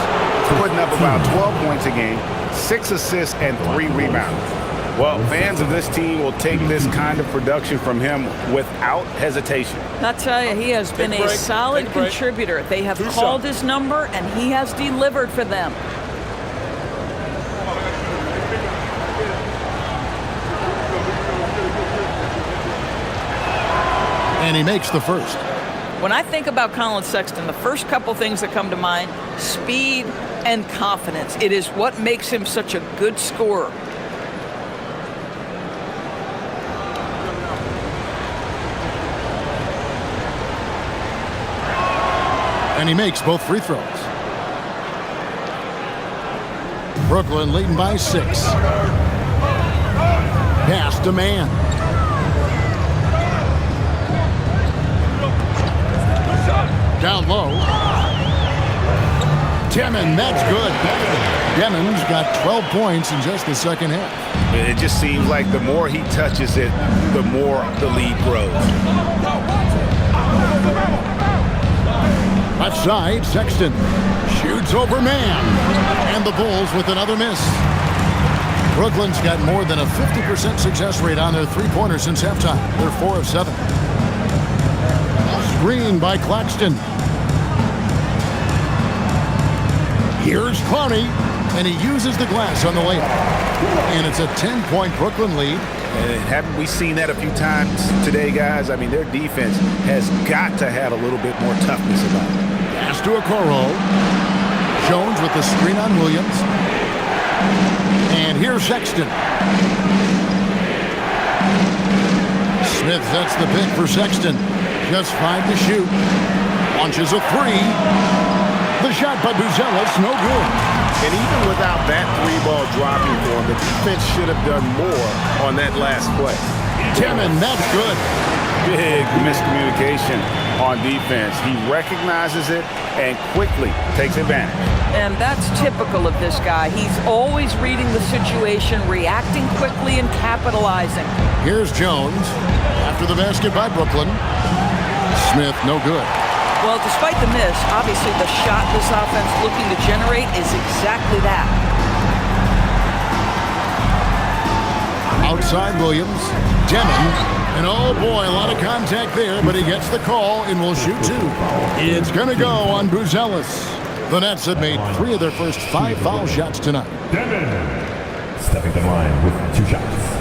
Putting up about 12 points a game, 6 assists, and 3 rebounds. Well, fans of this team will take this kind of production from him without hesitation. I tell you, he has been a solid contributor. They have called his number, and he has delivered for them. And he makes the first. When I think about Colin Sexton, the first couple things that come to mind, speed and confidence. It is what makes him such a good scorer. And he makes both free throws. Brooklyn leading by 6. Pass to man. Down low. Demon, that's good. Demon's got 12 points in just the second half. It just seems like the more he touches it, the more the lead grows. Left side, Sexton shoots over man. And the Bulls with another miss. Brooklyn's got more than a 50% success rate on their three-pointers since halftime. They're 4 of 7. Screen by Claxton. Here's Clowney, and he uses the glass on the layup. And it's a 10-point Brooklyn lead. And haven't we seen that a few times today, guys? I mean, their defense has got to have a little bit more toughness about it. Pass to Okoro. Jones with the screen on Williams. And here's Sexton. Smith sets the pick for Sexton. Just 5 to shoot. Launches a 3. The shot by Buzelis, no good. And even without that 3-ball dropping for him, the defense should have done more on that last play. Demon, that's good. Big miscommunication on defense. He recognizes it and quickly takes advantage. And that's typical of this guy. He's always reading the situation, reacting quickly, and capitalizing. Here's Jones. After the basket by Brooklyn. Smith, no good. Well, despite the miss, obviously the shot this offense looking to generate is exactly that. Outside Williams. Demon. And oh boy, a lot of contact there, but he gets the call and will shoot 2. It's going to go on Buzelis. The Nets have made 3 of their first 5 foul shots tonight. Demon stepping to the line with 2 shots.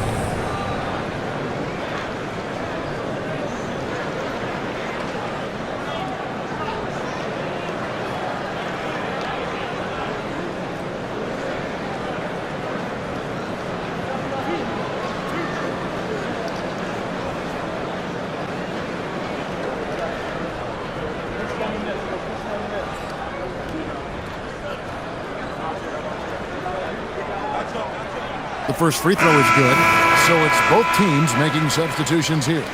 The first free throw is good, so it's both teams making substitutions here.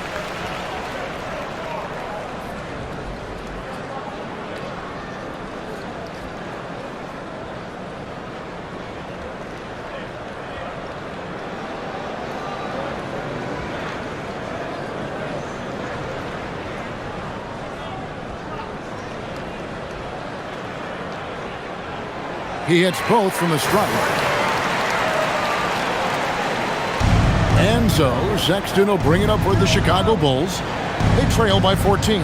He hits both from the strike. And so, Sexton will bring it up with the Chicago Bulls. They trail by 14.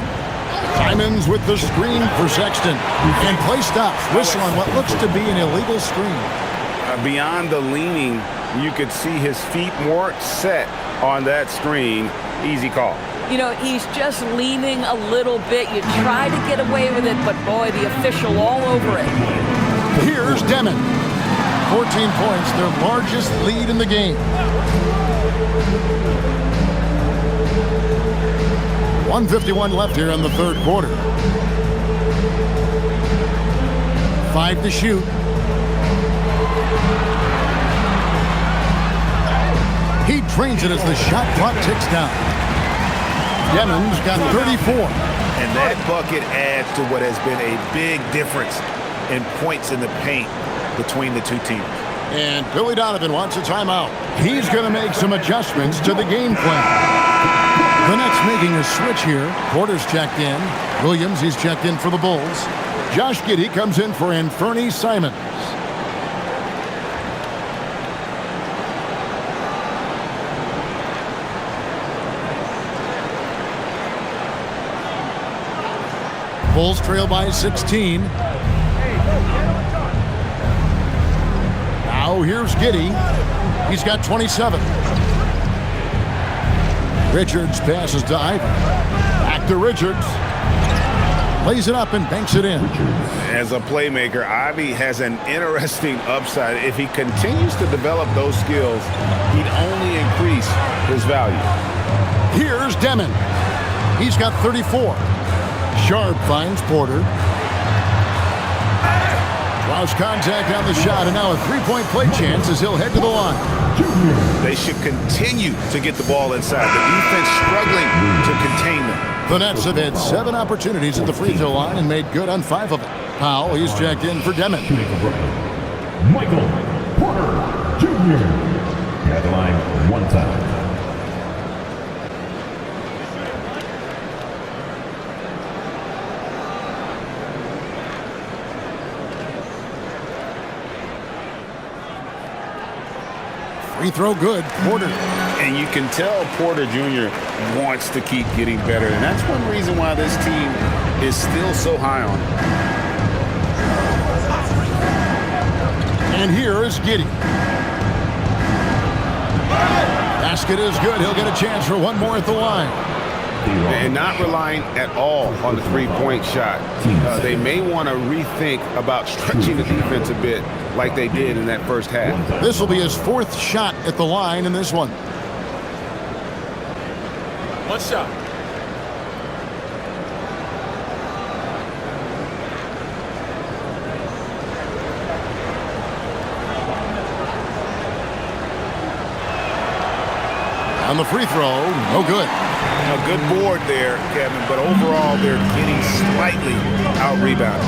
Simons with the screen for Sexton. And play stops. Whistle on what looks to be an illegal screen. Beyond the leaning, you could see his feet weren't set on that screen. Easy call. You know, he's just leaning a little bit. You try to get away with it, but boy, the official all over it. Here's Demon. 14 points, their largest lead in the game. 1:51 left here in the third quarter. 5 to shoot. He drains it as the shot clock ticks down. Demon's got 34. And that bucket adds to what has been a big difference in points in the paint between the two teams. And Billy Donovan wants a timeout. He's going to make some adjustments to the game plan. The Nets making a switch here. Porter's checked in. Williams, he's checked in for the Bulls. Josh Giddey comes in for Anthony Simons. Bulls trail by 16. Now here's Giddey. He's got 27. Richards passes to Ivan. Back to Richards. Lays it up and banks it in. As a playmaker, Ivy has an interesting upside. If he continues to develop those skills, he'd only increase his value. Here's Demon. He's got 34. Sharp finds Porter. Draws contact on the shot, and now a three-point play chance as he'll head to the line. They should continue to get the ball inside. The defense struggling to contain them. The Nets have had 7 opportunities at the free throw line and made good on 5 of them. Powell, he's checked in for Demon. Michael Porter Jr. At the line, 1 time. Free throw good, Porter. And you can tell Porter Jr. wants to keep getting better. And that's one reason why this team is still so high on him. And here is Giddey. Basket is good. He'll get a chance for one more at the line. And not relying at all on the three-point shot. They may want to rethink about stretching the defense a bit like they did in that first half. This will be his 4th shot at the line in this one. One shot. On the free throw, no good. A good board there, Kevin, but overall they're getting slightly out-rebounded.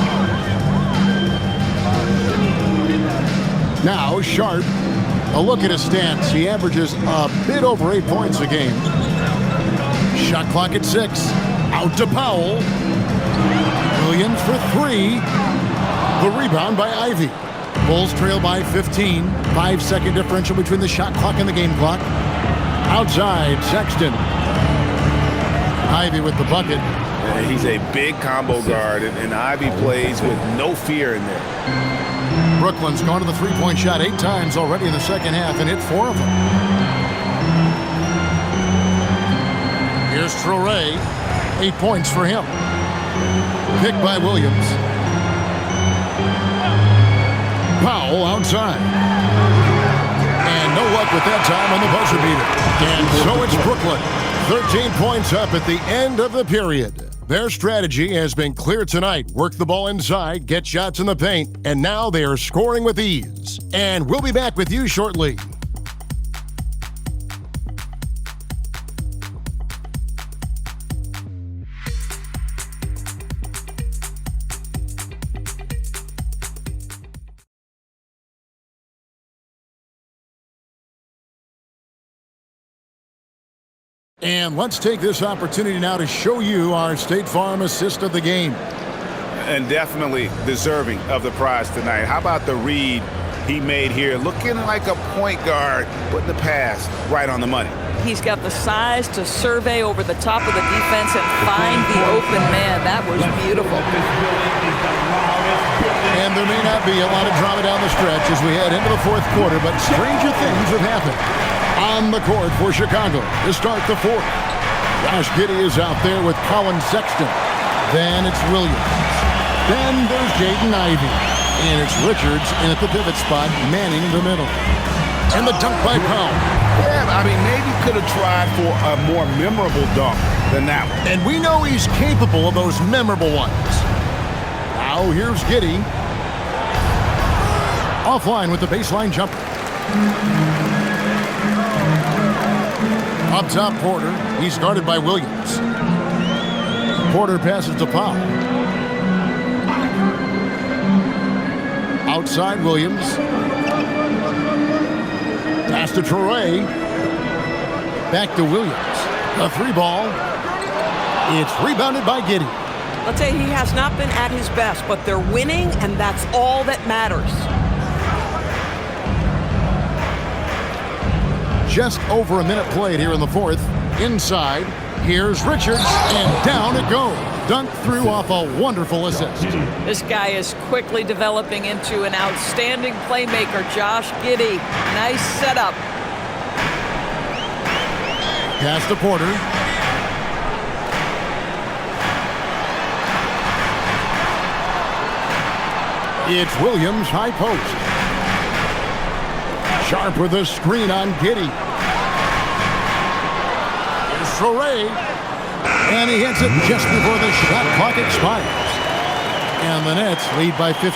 Now Sharp. A look at his stats. He averages a bit over 8 points a game. Shot clock at 6. Out to Powell. Williams for 3. The rebound by Ivy. Bulls trail by 15. 5-second differential between the shot clock and the game clock. Outside, Sexton. Ivy with the bucket. He's a big combo guard, and Ivy plays with no fear in there. Brooklyn's gone to the three-point shot 8 times already in the second half and hit 4 of them. Here's Traoré. 8 points for him. Picked by Williams. Powell outside. And no luck with that time on the buzzer beater. And so it's Brooklyn. 13 points up at the end of the period. Their strategy has been clear tonight. Work the ball inside, get shots in the paint, and now they are scoring with ease. And we'll be back with you shortly. And let's take this opportunity now to show you our State Farm assist of the game. And definitely deserving of the prize tonight. How about the read he made here? Looking like a point guard, putting the pass right on the money. He's got the size to survey over the top of the defense and find the open man. That was beautiful. And there may not be a lot of drama down the stretch as we head into the 4th quarter, but stranger things have happened. On the court for Chicago to start the 4th. Josh Giddey is out there with Colin Sexton. Then it's Williams. Then there's Jaden Ivey. And it's Richards in at the pivot spot, manning the middle. And the dunk by Powell. Yeah, I mean, maybe could have tried for a more memorable dunk than that one. And we know he's capable of those memorable ones. Now here's Giddey. Offline with the baseline jumper. Up top, Porter. He's guarded by Williams. Porter passes to Powell. Outside, Williams. Pass to Traoré. Back to Williams. A 3-ball. It's rebounded by Giddey. I'll tell you, he has not been at his best, but they're winning, and that's all that matters. Just over a minute played here in the 4th. Inside, here's Richards, and down it goes. Dunked through off a wonderful assist. This guy is quickly developing into an outstanding playmaker, Josh Giddey. Nice setup. Pass to Porter. It's Williams, high post. Sharp with a screen on Giddey. Here's Traore. And he hits it just before the shot clock expires. And the Nets lead by 15.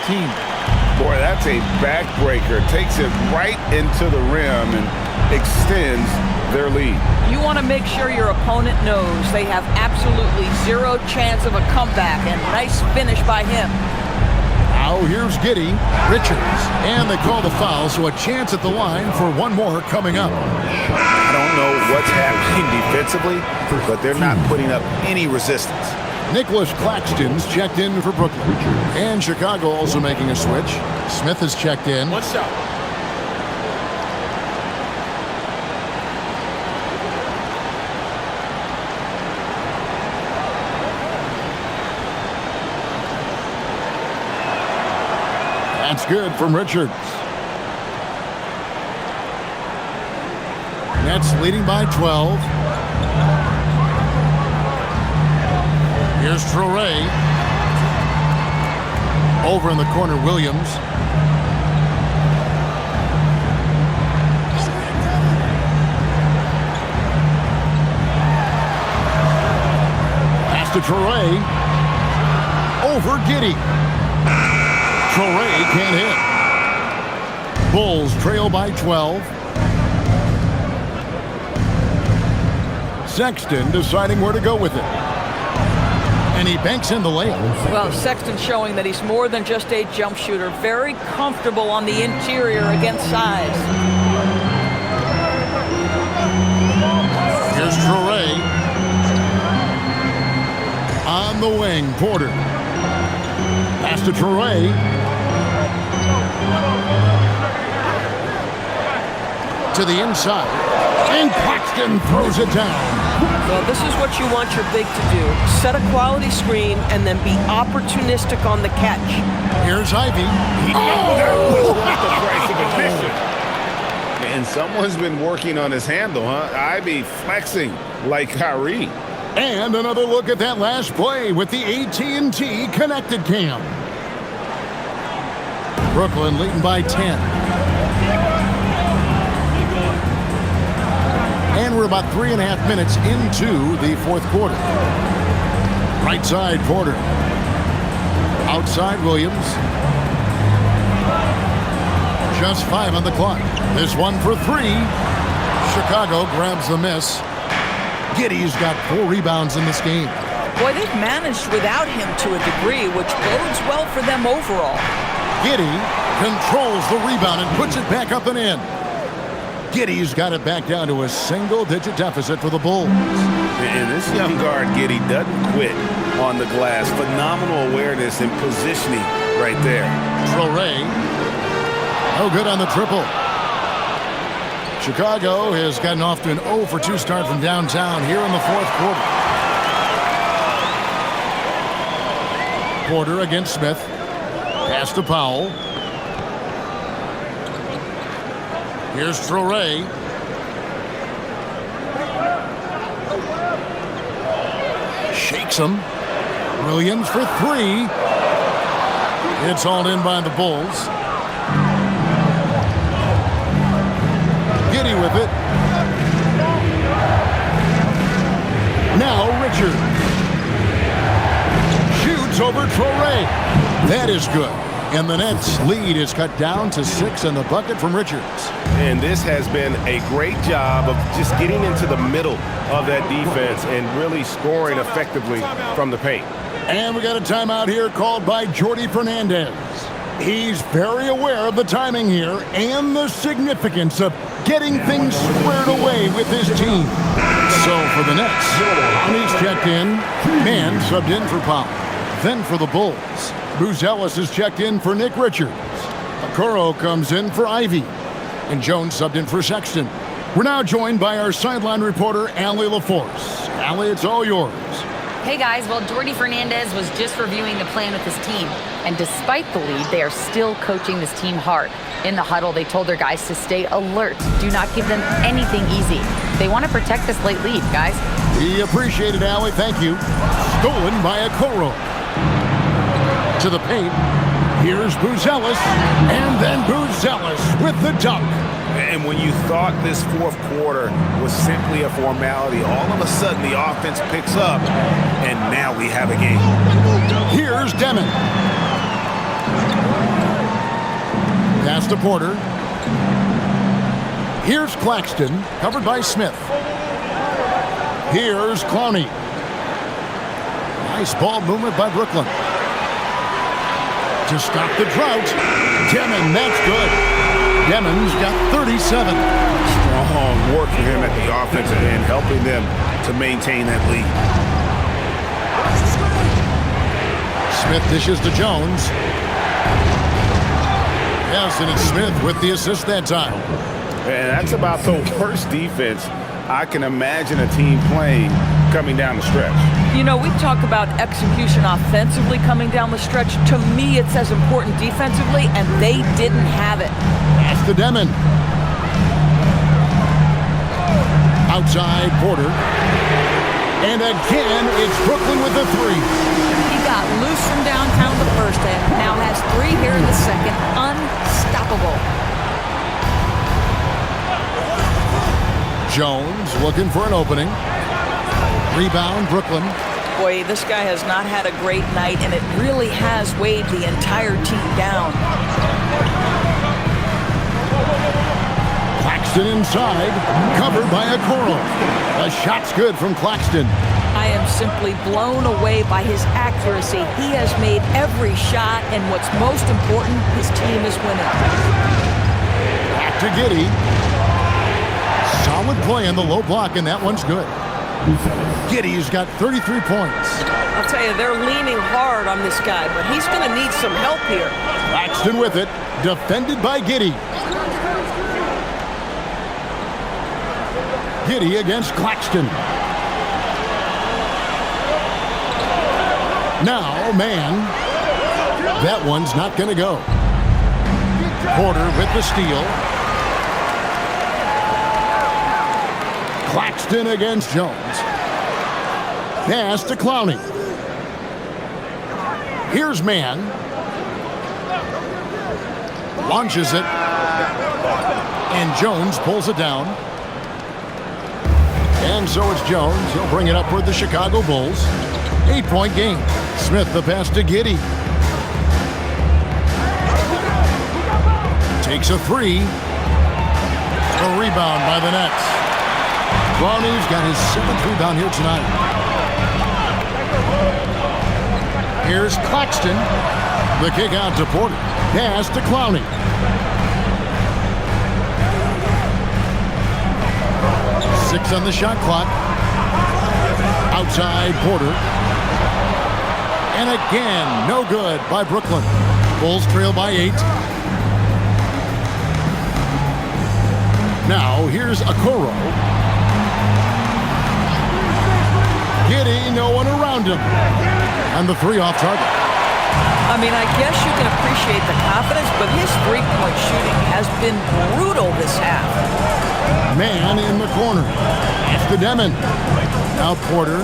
Boy, that's a backbreaker. Takes it right into the rim and extends their lead. You want to make sure your opponent knows they have absolutely zero chance of a comeback, and nice finish by him. Now here's Giddey, Richards, and they call the foul, so a chance at the line for one more coming up. I don't know what's happening defensively, but they're not putting up any resistance. Nicholas Claxton's checked in for Brooklyn. And Chicago also making a switch. Smith has checked in. One shot. That's good from Richards. Nets leading by 12. Here's Traore. Over in the corner, Williams. Pass to Traore. Over Giddey. Traore can't hit. Bulls trail by 12. Sexton deciding where to go with it. And he banks in the layup. Well, Sexton showing that he's more than just a jump shooter. Very comfortable on the interior against size. Here's Traore. On the wing, Porter. Pass to Traore. To the inside. And Claxton throws it down. Well, this is what you want your big to do. Set a quality screen and then be opportunistic on the catch. Here's Ivy. That was worth the price of admission. And someone's been working on his handle, huh? Ivy flexing like Kyrie. And another look at that last play with the AT&T connected cam. Brooklyn leading by 10. And we're about 3.5 minutes into the fourth quarter. Right side, Porter. Outside, Williams. Just 5 on the clock. This one for 3. Chicago grabs the miss. Giddey's got 4 rebounds in this game. Boy, they've managed without him to a degree, which bodes well for them overall. Giddey controls the rebound and puts it back up and in. Giddey's got it back down to a single-digit deficit for the Bulls. And this young guard, Giddey, doesn't quit on the glass. Phenomenal awareness and positioning right there. Traore, no good on the triple. Chicago has gotten off to an 0 for 2 start from downtown here in the fourth quarter. Porter against Smith. Pass to Powell. Here's Traore. Shakes him. Williams for 3. It's hauled in by the Bulls. Giddey with it. Now Richards. Shoots over Traore. That is good. And the Nets' lead is cut down to 6 in the bucket from Richards. And this has been a great job of just getting into the middle of that defense and really scoring effectively from the paint. And we got a timeout here called by Jordi Fernandez. He's very aware of the timing here and the significance of getting things squared away with his team. So for the Nets, He's checked in and subbed in for Powell. Then for the Bulls, Bruce Ellis is checked in for Nick Richards. Okoro comes in for Ivy. And Jones subbed in for Sexton. We're now joined by our sideline reporter, Allie LaForce. Allie, it's all yours. Hey guys, well, Jordi Fernandez was just reviewing the plan with his team. And despite the lead, they are still coaching this team hard. In the huddle, they told their guys to stay alert. Do not give them anything easy. They want to protect this late lead, guys. We appreciate it, Allie. Thank you. Stolen by Okoro. To the paint. Here's Buzelis, and then Buzelis with the dunk. And when you thought this fourth quarter was simply a formality, all of a sudden the offense picks up, and now we have a game. Here's Demon. Pass to Porter. Here's Claxton, covered by Smith. Here's Clowney. Nice ball movement by Brooklyn. To stop the drought. Demon, that's good. Demon's got 37. Strong work for him at the offensive end, helping them to maintain that lead. Smith dishes to Jones. Yes, and it's Smith with the assist that time. And that's about the worst defense I can imagine a team playing coming down the stretch. You know, we talk about execution offensively coming down the stretch. To me, it's as important defensively, and they didn't have it. Pass to Demon. Outside Porter. And again, it's Brooklyn with the three. He got loose from downtown the first half. Now has three here in the second. Unstoppable. Jones looking for an opening. Rebound, Brooklyn. Boy, this guy has not had a great night, and it really has weighed the entire team down. Claxton inside, covered by Okoro. A shot's good from Claxton. I am simply blown away by his accuracy. He has made every shot, and what's most important, his team is winning. Back to Giddey. Solid play in the low block, and that one's good. Giddey's got 33 points. I'll tell you, they're leaning hard on this guy, but he's going to need some help here. Claxton with it, defended by Giddey. Giddey against Claxton. Now, man. That one's not going to go. Porter with the steal. Claxton against Jones. Pass to Clowney. Here's Mann. Launches it. And Jones pulls it down. And so it's Jones. He'll bring it up for the Chicago Bulls. 8-point game. Smith the pass to Giddey. Takes a three. A rebound by the Nets. Clowney's got his 7th rebound here tonight. Here's Claxton. The kick out to Porter. Pass to Clowney. Six on the shot clock. Outside Porter. And again, no good by Brooklyn. Bulls trail by 8. Now here's Okoro. Giddey, no one around him. And the three off target. I mean, I guess you can appreciate the confidence, but his three-point shooting has been brutal this half. Man in the corner. That's the Demon. Now Porter.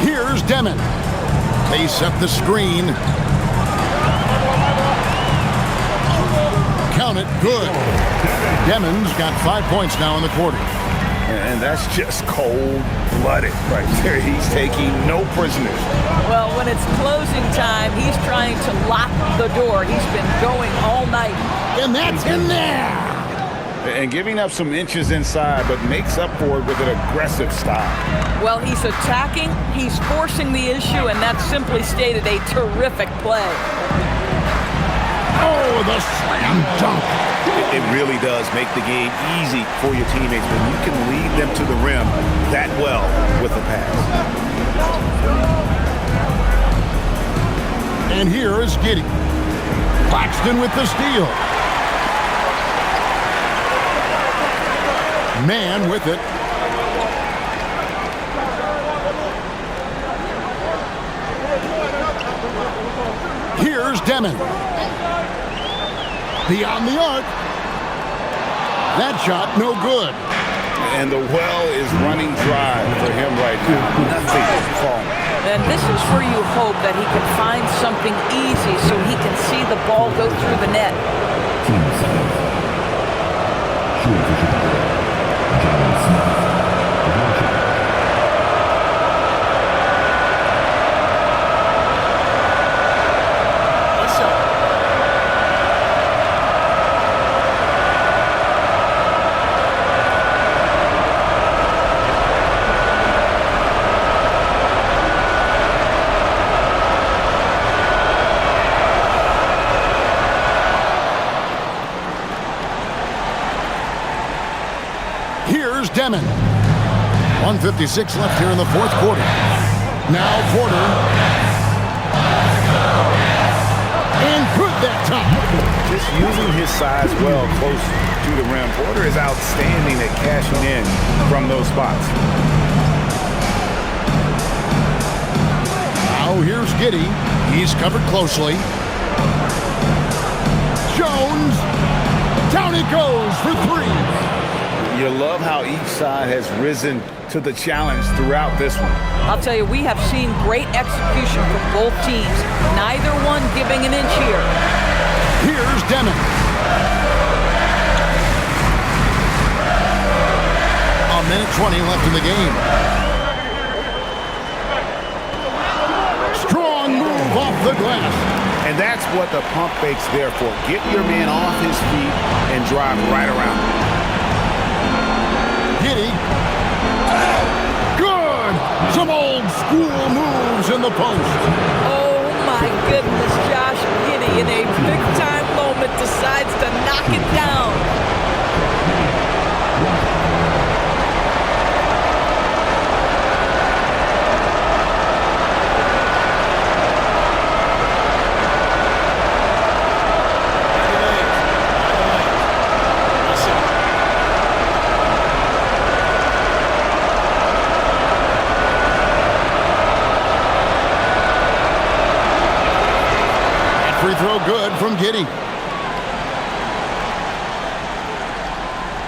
Here's Demon. They set the screen. Count it, good. Demon's got 5 points now in the quarter. And that's just cold-blooded right there. He's taking no prisoners. Well, when it's closing time, he's trying to lock the door. He's been going all night. And that's in there. And giving up some inches inside, but makes up for it with an aggressive style. Well, he's attacking, he's forcing the issue, and that's simply stated a terrific play. Oh, the slam dunk. It really does make the game easy for your teammates when you can lead them to the rim that well with a pass. And here is Giddey. Claxton with the steal. Man with it. Here's Demon. Beyond the arc. That shot, no good. And the well is running dry for him right now. Nothing is falling. And this is where you hope that he can find something easy so he can see the ball go through the net. Team 7. Shooting for Chicago. Jalen Smith. Demon. 1:56 left here in the fourth quarter. Now Porter. And good that time. Just using his size well close to the rim. Porter is outstanding at cashing in from those spots. Now here's Giddey. He's covered closely. Jones. Down he goes for three. You love how each side has risen to the challenge throughout this one. I'll tell you, we have seen great execution from both teams. Neither one giving an inch here. Here's Demon. A minute 20 left in the game. Strong move off the glass. And that's what the pump fake's there for. Get your man off his feet and drive right around. Giddey. Good! Some old school moves in the post. Oh my goodness, Josh Giddey in a big-time moment decides to knock it down. Free throw good from Giddey.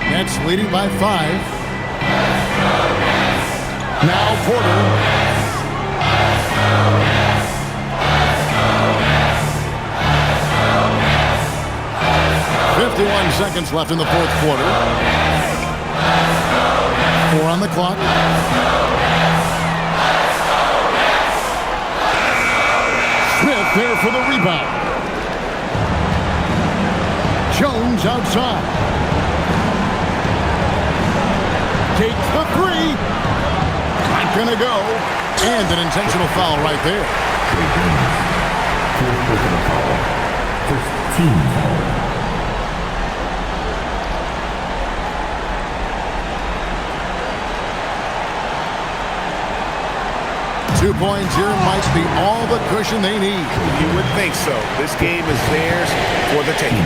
Nets leading by 5. Now Porter. .51 seconds left in the fourth quarter. 4 on the clock. Smith there for the rebound. Jones outside. Takes the three. Not gonna go. And an intentional foul right there. Fourth personal foul. First team foul. 2 points here might be all the cushion they need. You would think so. This game is theirs for the taking.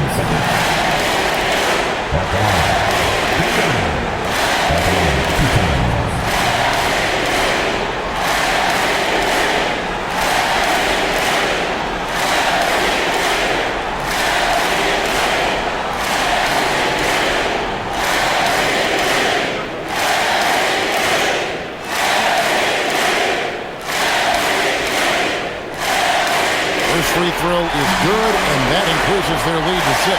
Free throw is good, and that increases their lead to 6.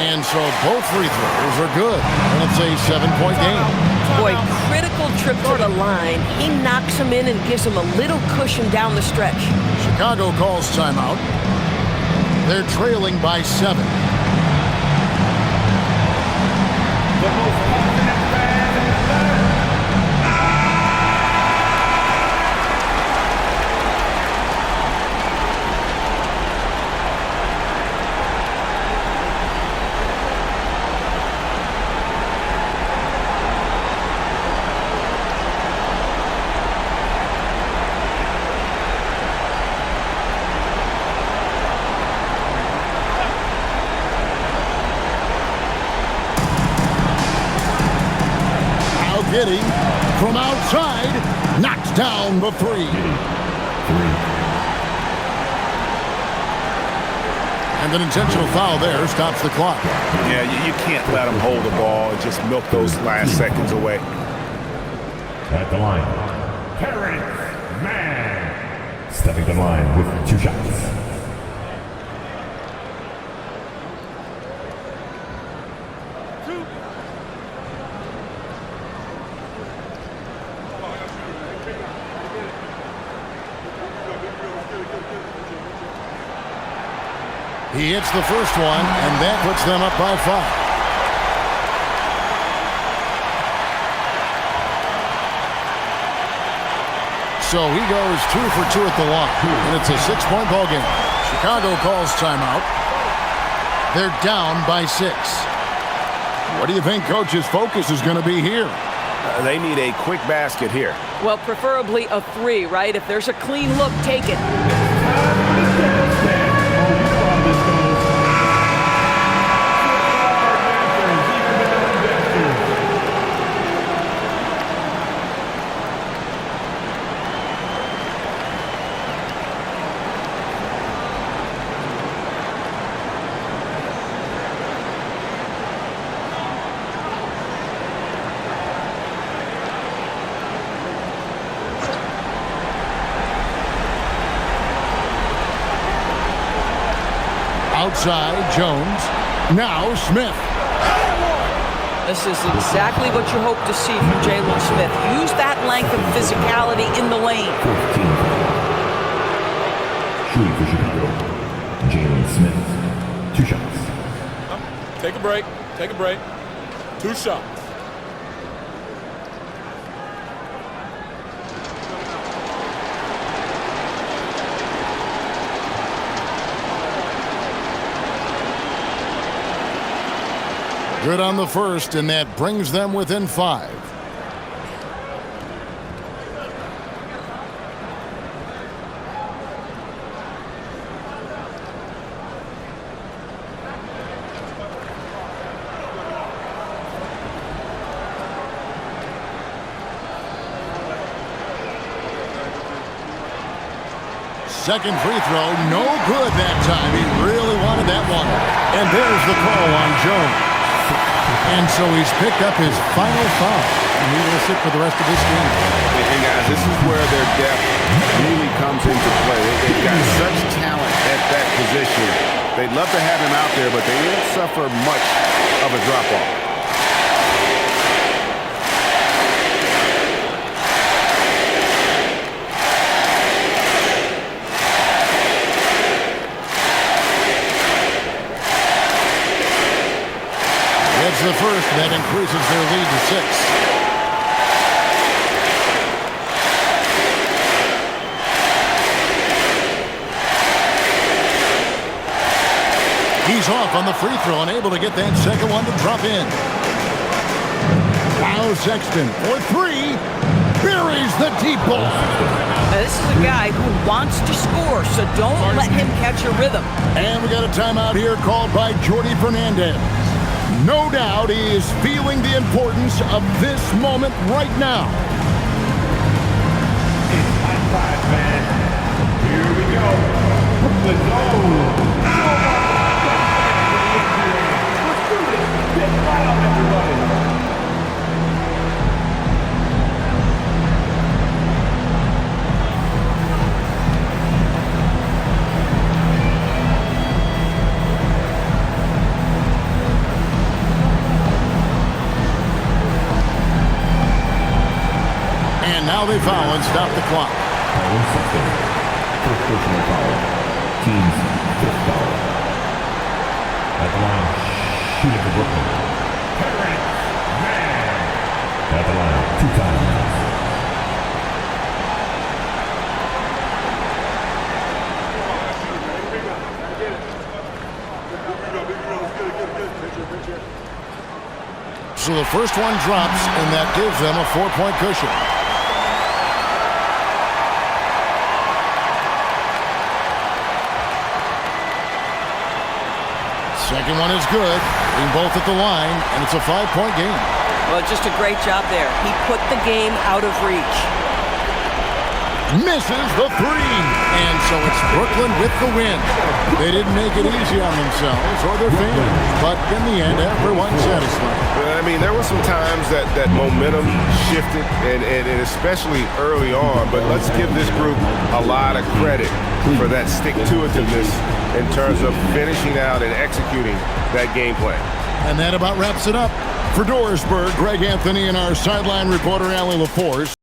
And so both free throws are good, and it's a 7-point game. Boy, critical trip to the line. He knocks him in and gives him a little cushion down the stretch. Chicago calls timeout. They're trailing by 7. Giddey from outside knocks down the three. And an intentional foul there stops the clock. Yeah, you can't let them hold the ball and just milk those last seconds away. At the line, Terrence Mann. Stepping to the line with 2 shots. He hits the first one, and that puts them up by 5. So he goes 2 for 2 at the line, and it's a 6-point ball game. Chicago calls timeout. They're down by 6. What do you think Coach's focus is going to be here? They need a quick basket here. Well, preferably a 3, right? If there's a clean look, take it. Outside, Jones. Now Smith. This is exactly what you hope to see from Jalen Smith. Use that length and physicality in the lane. 14. Shooting for Chicago, Jalen Smith. 2 shots. Take a break. Take a break. 2 shots. Good on the first, and that brings them within 5. Second free throw, no good that time. He really wanted that one. And there's the call on Jones. And so he's picked up his final foul. And he will sit for the rest of this game. And guys, this is where their depth really comes into play. They've got such talent at that position. They'd love to have him out there, but they won't suffer much of a drop-off. The first, that increases their lead to 6. He's off on the free throw and able to get that second one to drop in. Now Sexton for 3. Buries the deep ball. Now, this is a guy who wants to score, so don't let him catch a rhythm. And we got a timeout here called by Jordi Fernandez. No doubt he is feeling the importance of this moment right now. It's high 5, man. Here we go. Let's go. Let's do this. Get wild, everybody. Now they foul and stop the clock. First personal foul. Team's 5th foul. At the line, shooting for Brooklyn. Terrence Mann. At the line, 2 times. So the first one drops, and that gives them a 4-point cushion. Second one is good. Being both at the line, and it's a 5-point game. Well, just a great job there. He put the game out of reach. misses the three. And so it's Brooklyn with the win. They didn't make it easy on themselves or their fans, but in the end, everyone's satisfied. I mean, there were some times that momentum shifted, and especially early on, but let's give this group a lot of credit for that stick-to-itiveness in terms of finishing out and executing that game plan. And that about wraps it up. For Dorisburg, Greg Anthony and our sideline reporter, Allie LaForce.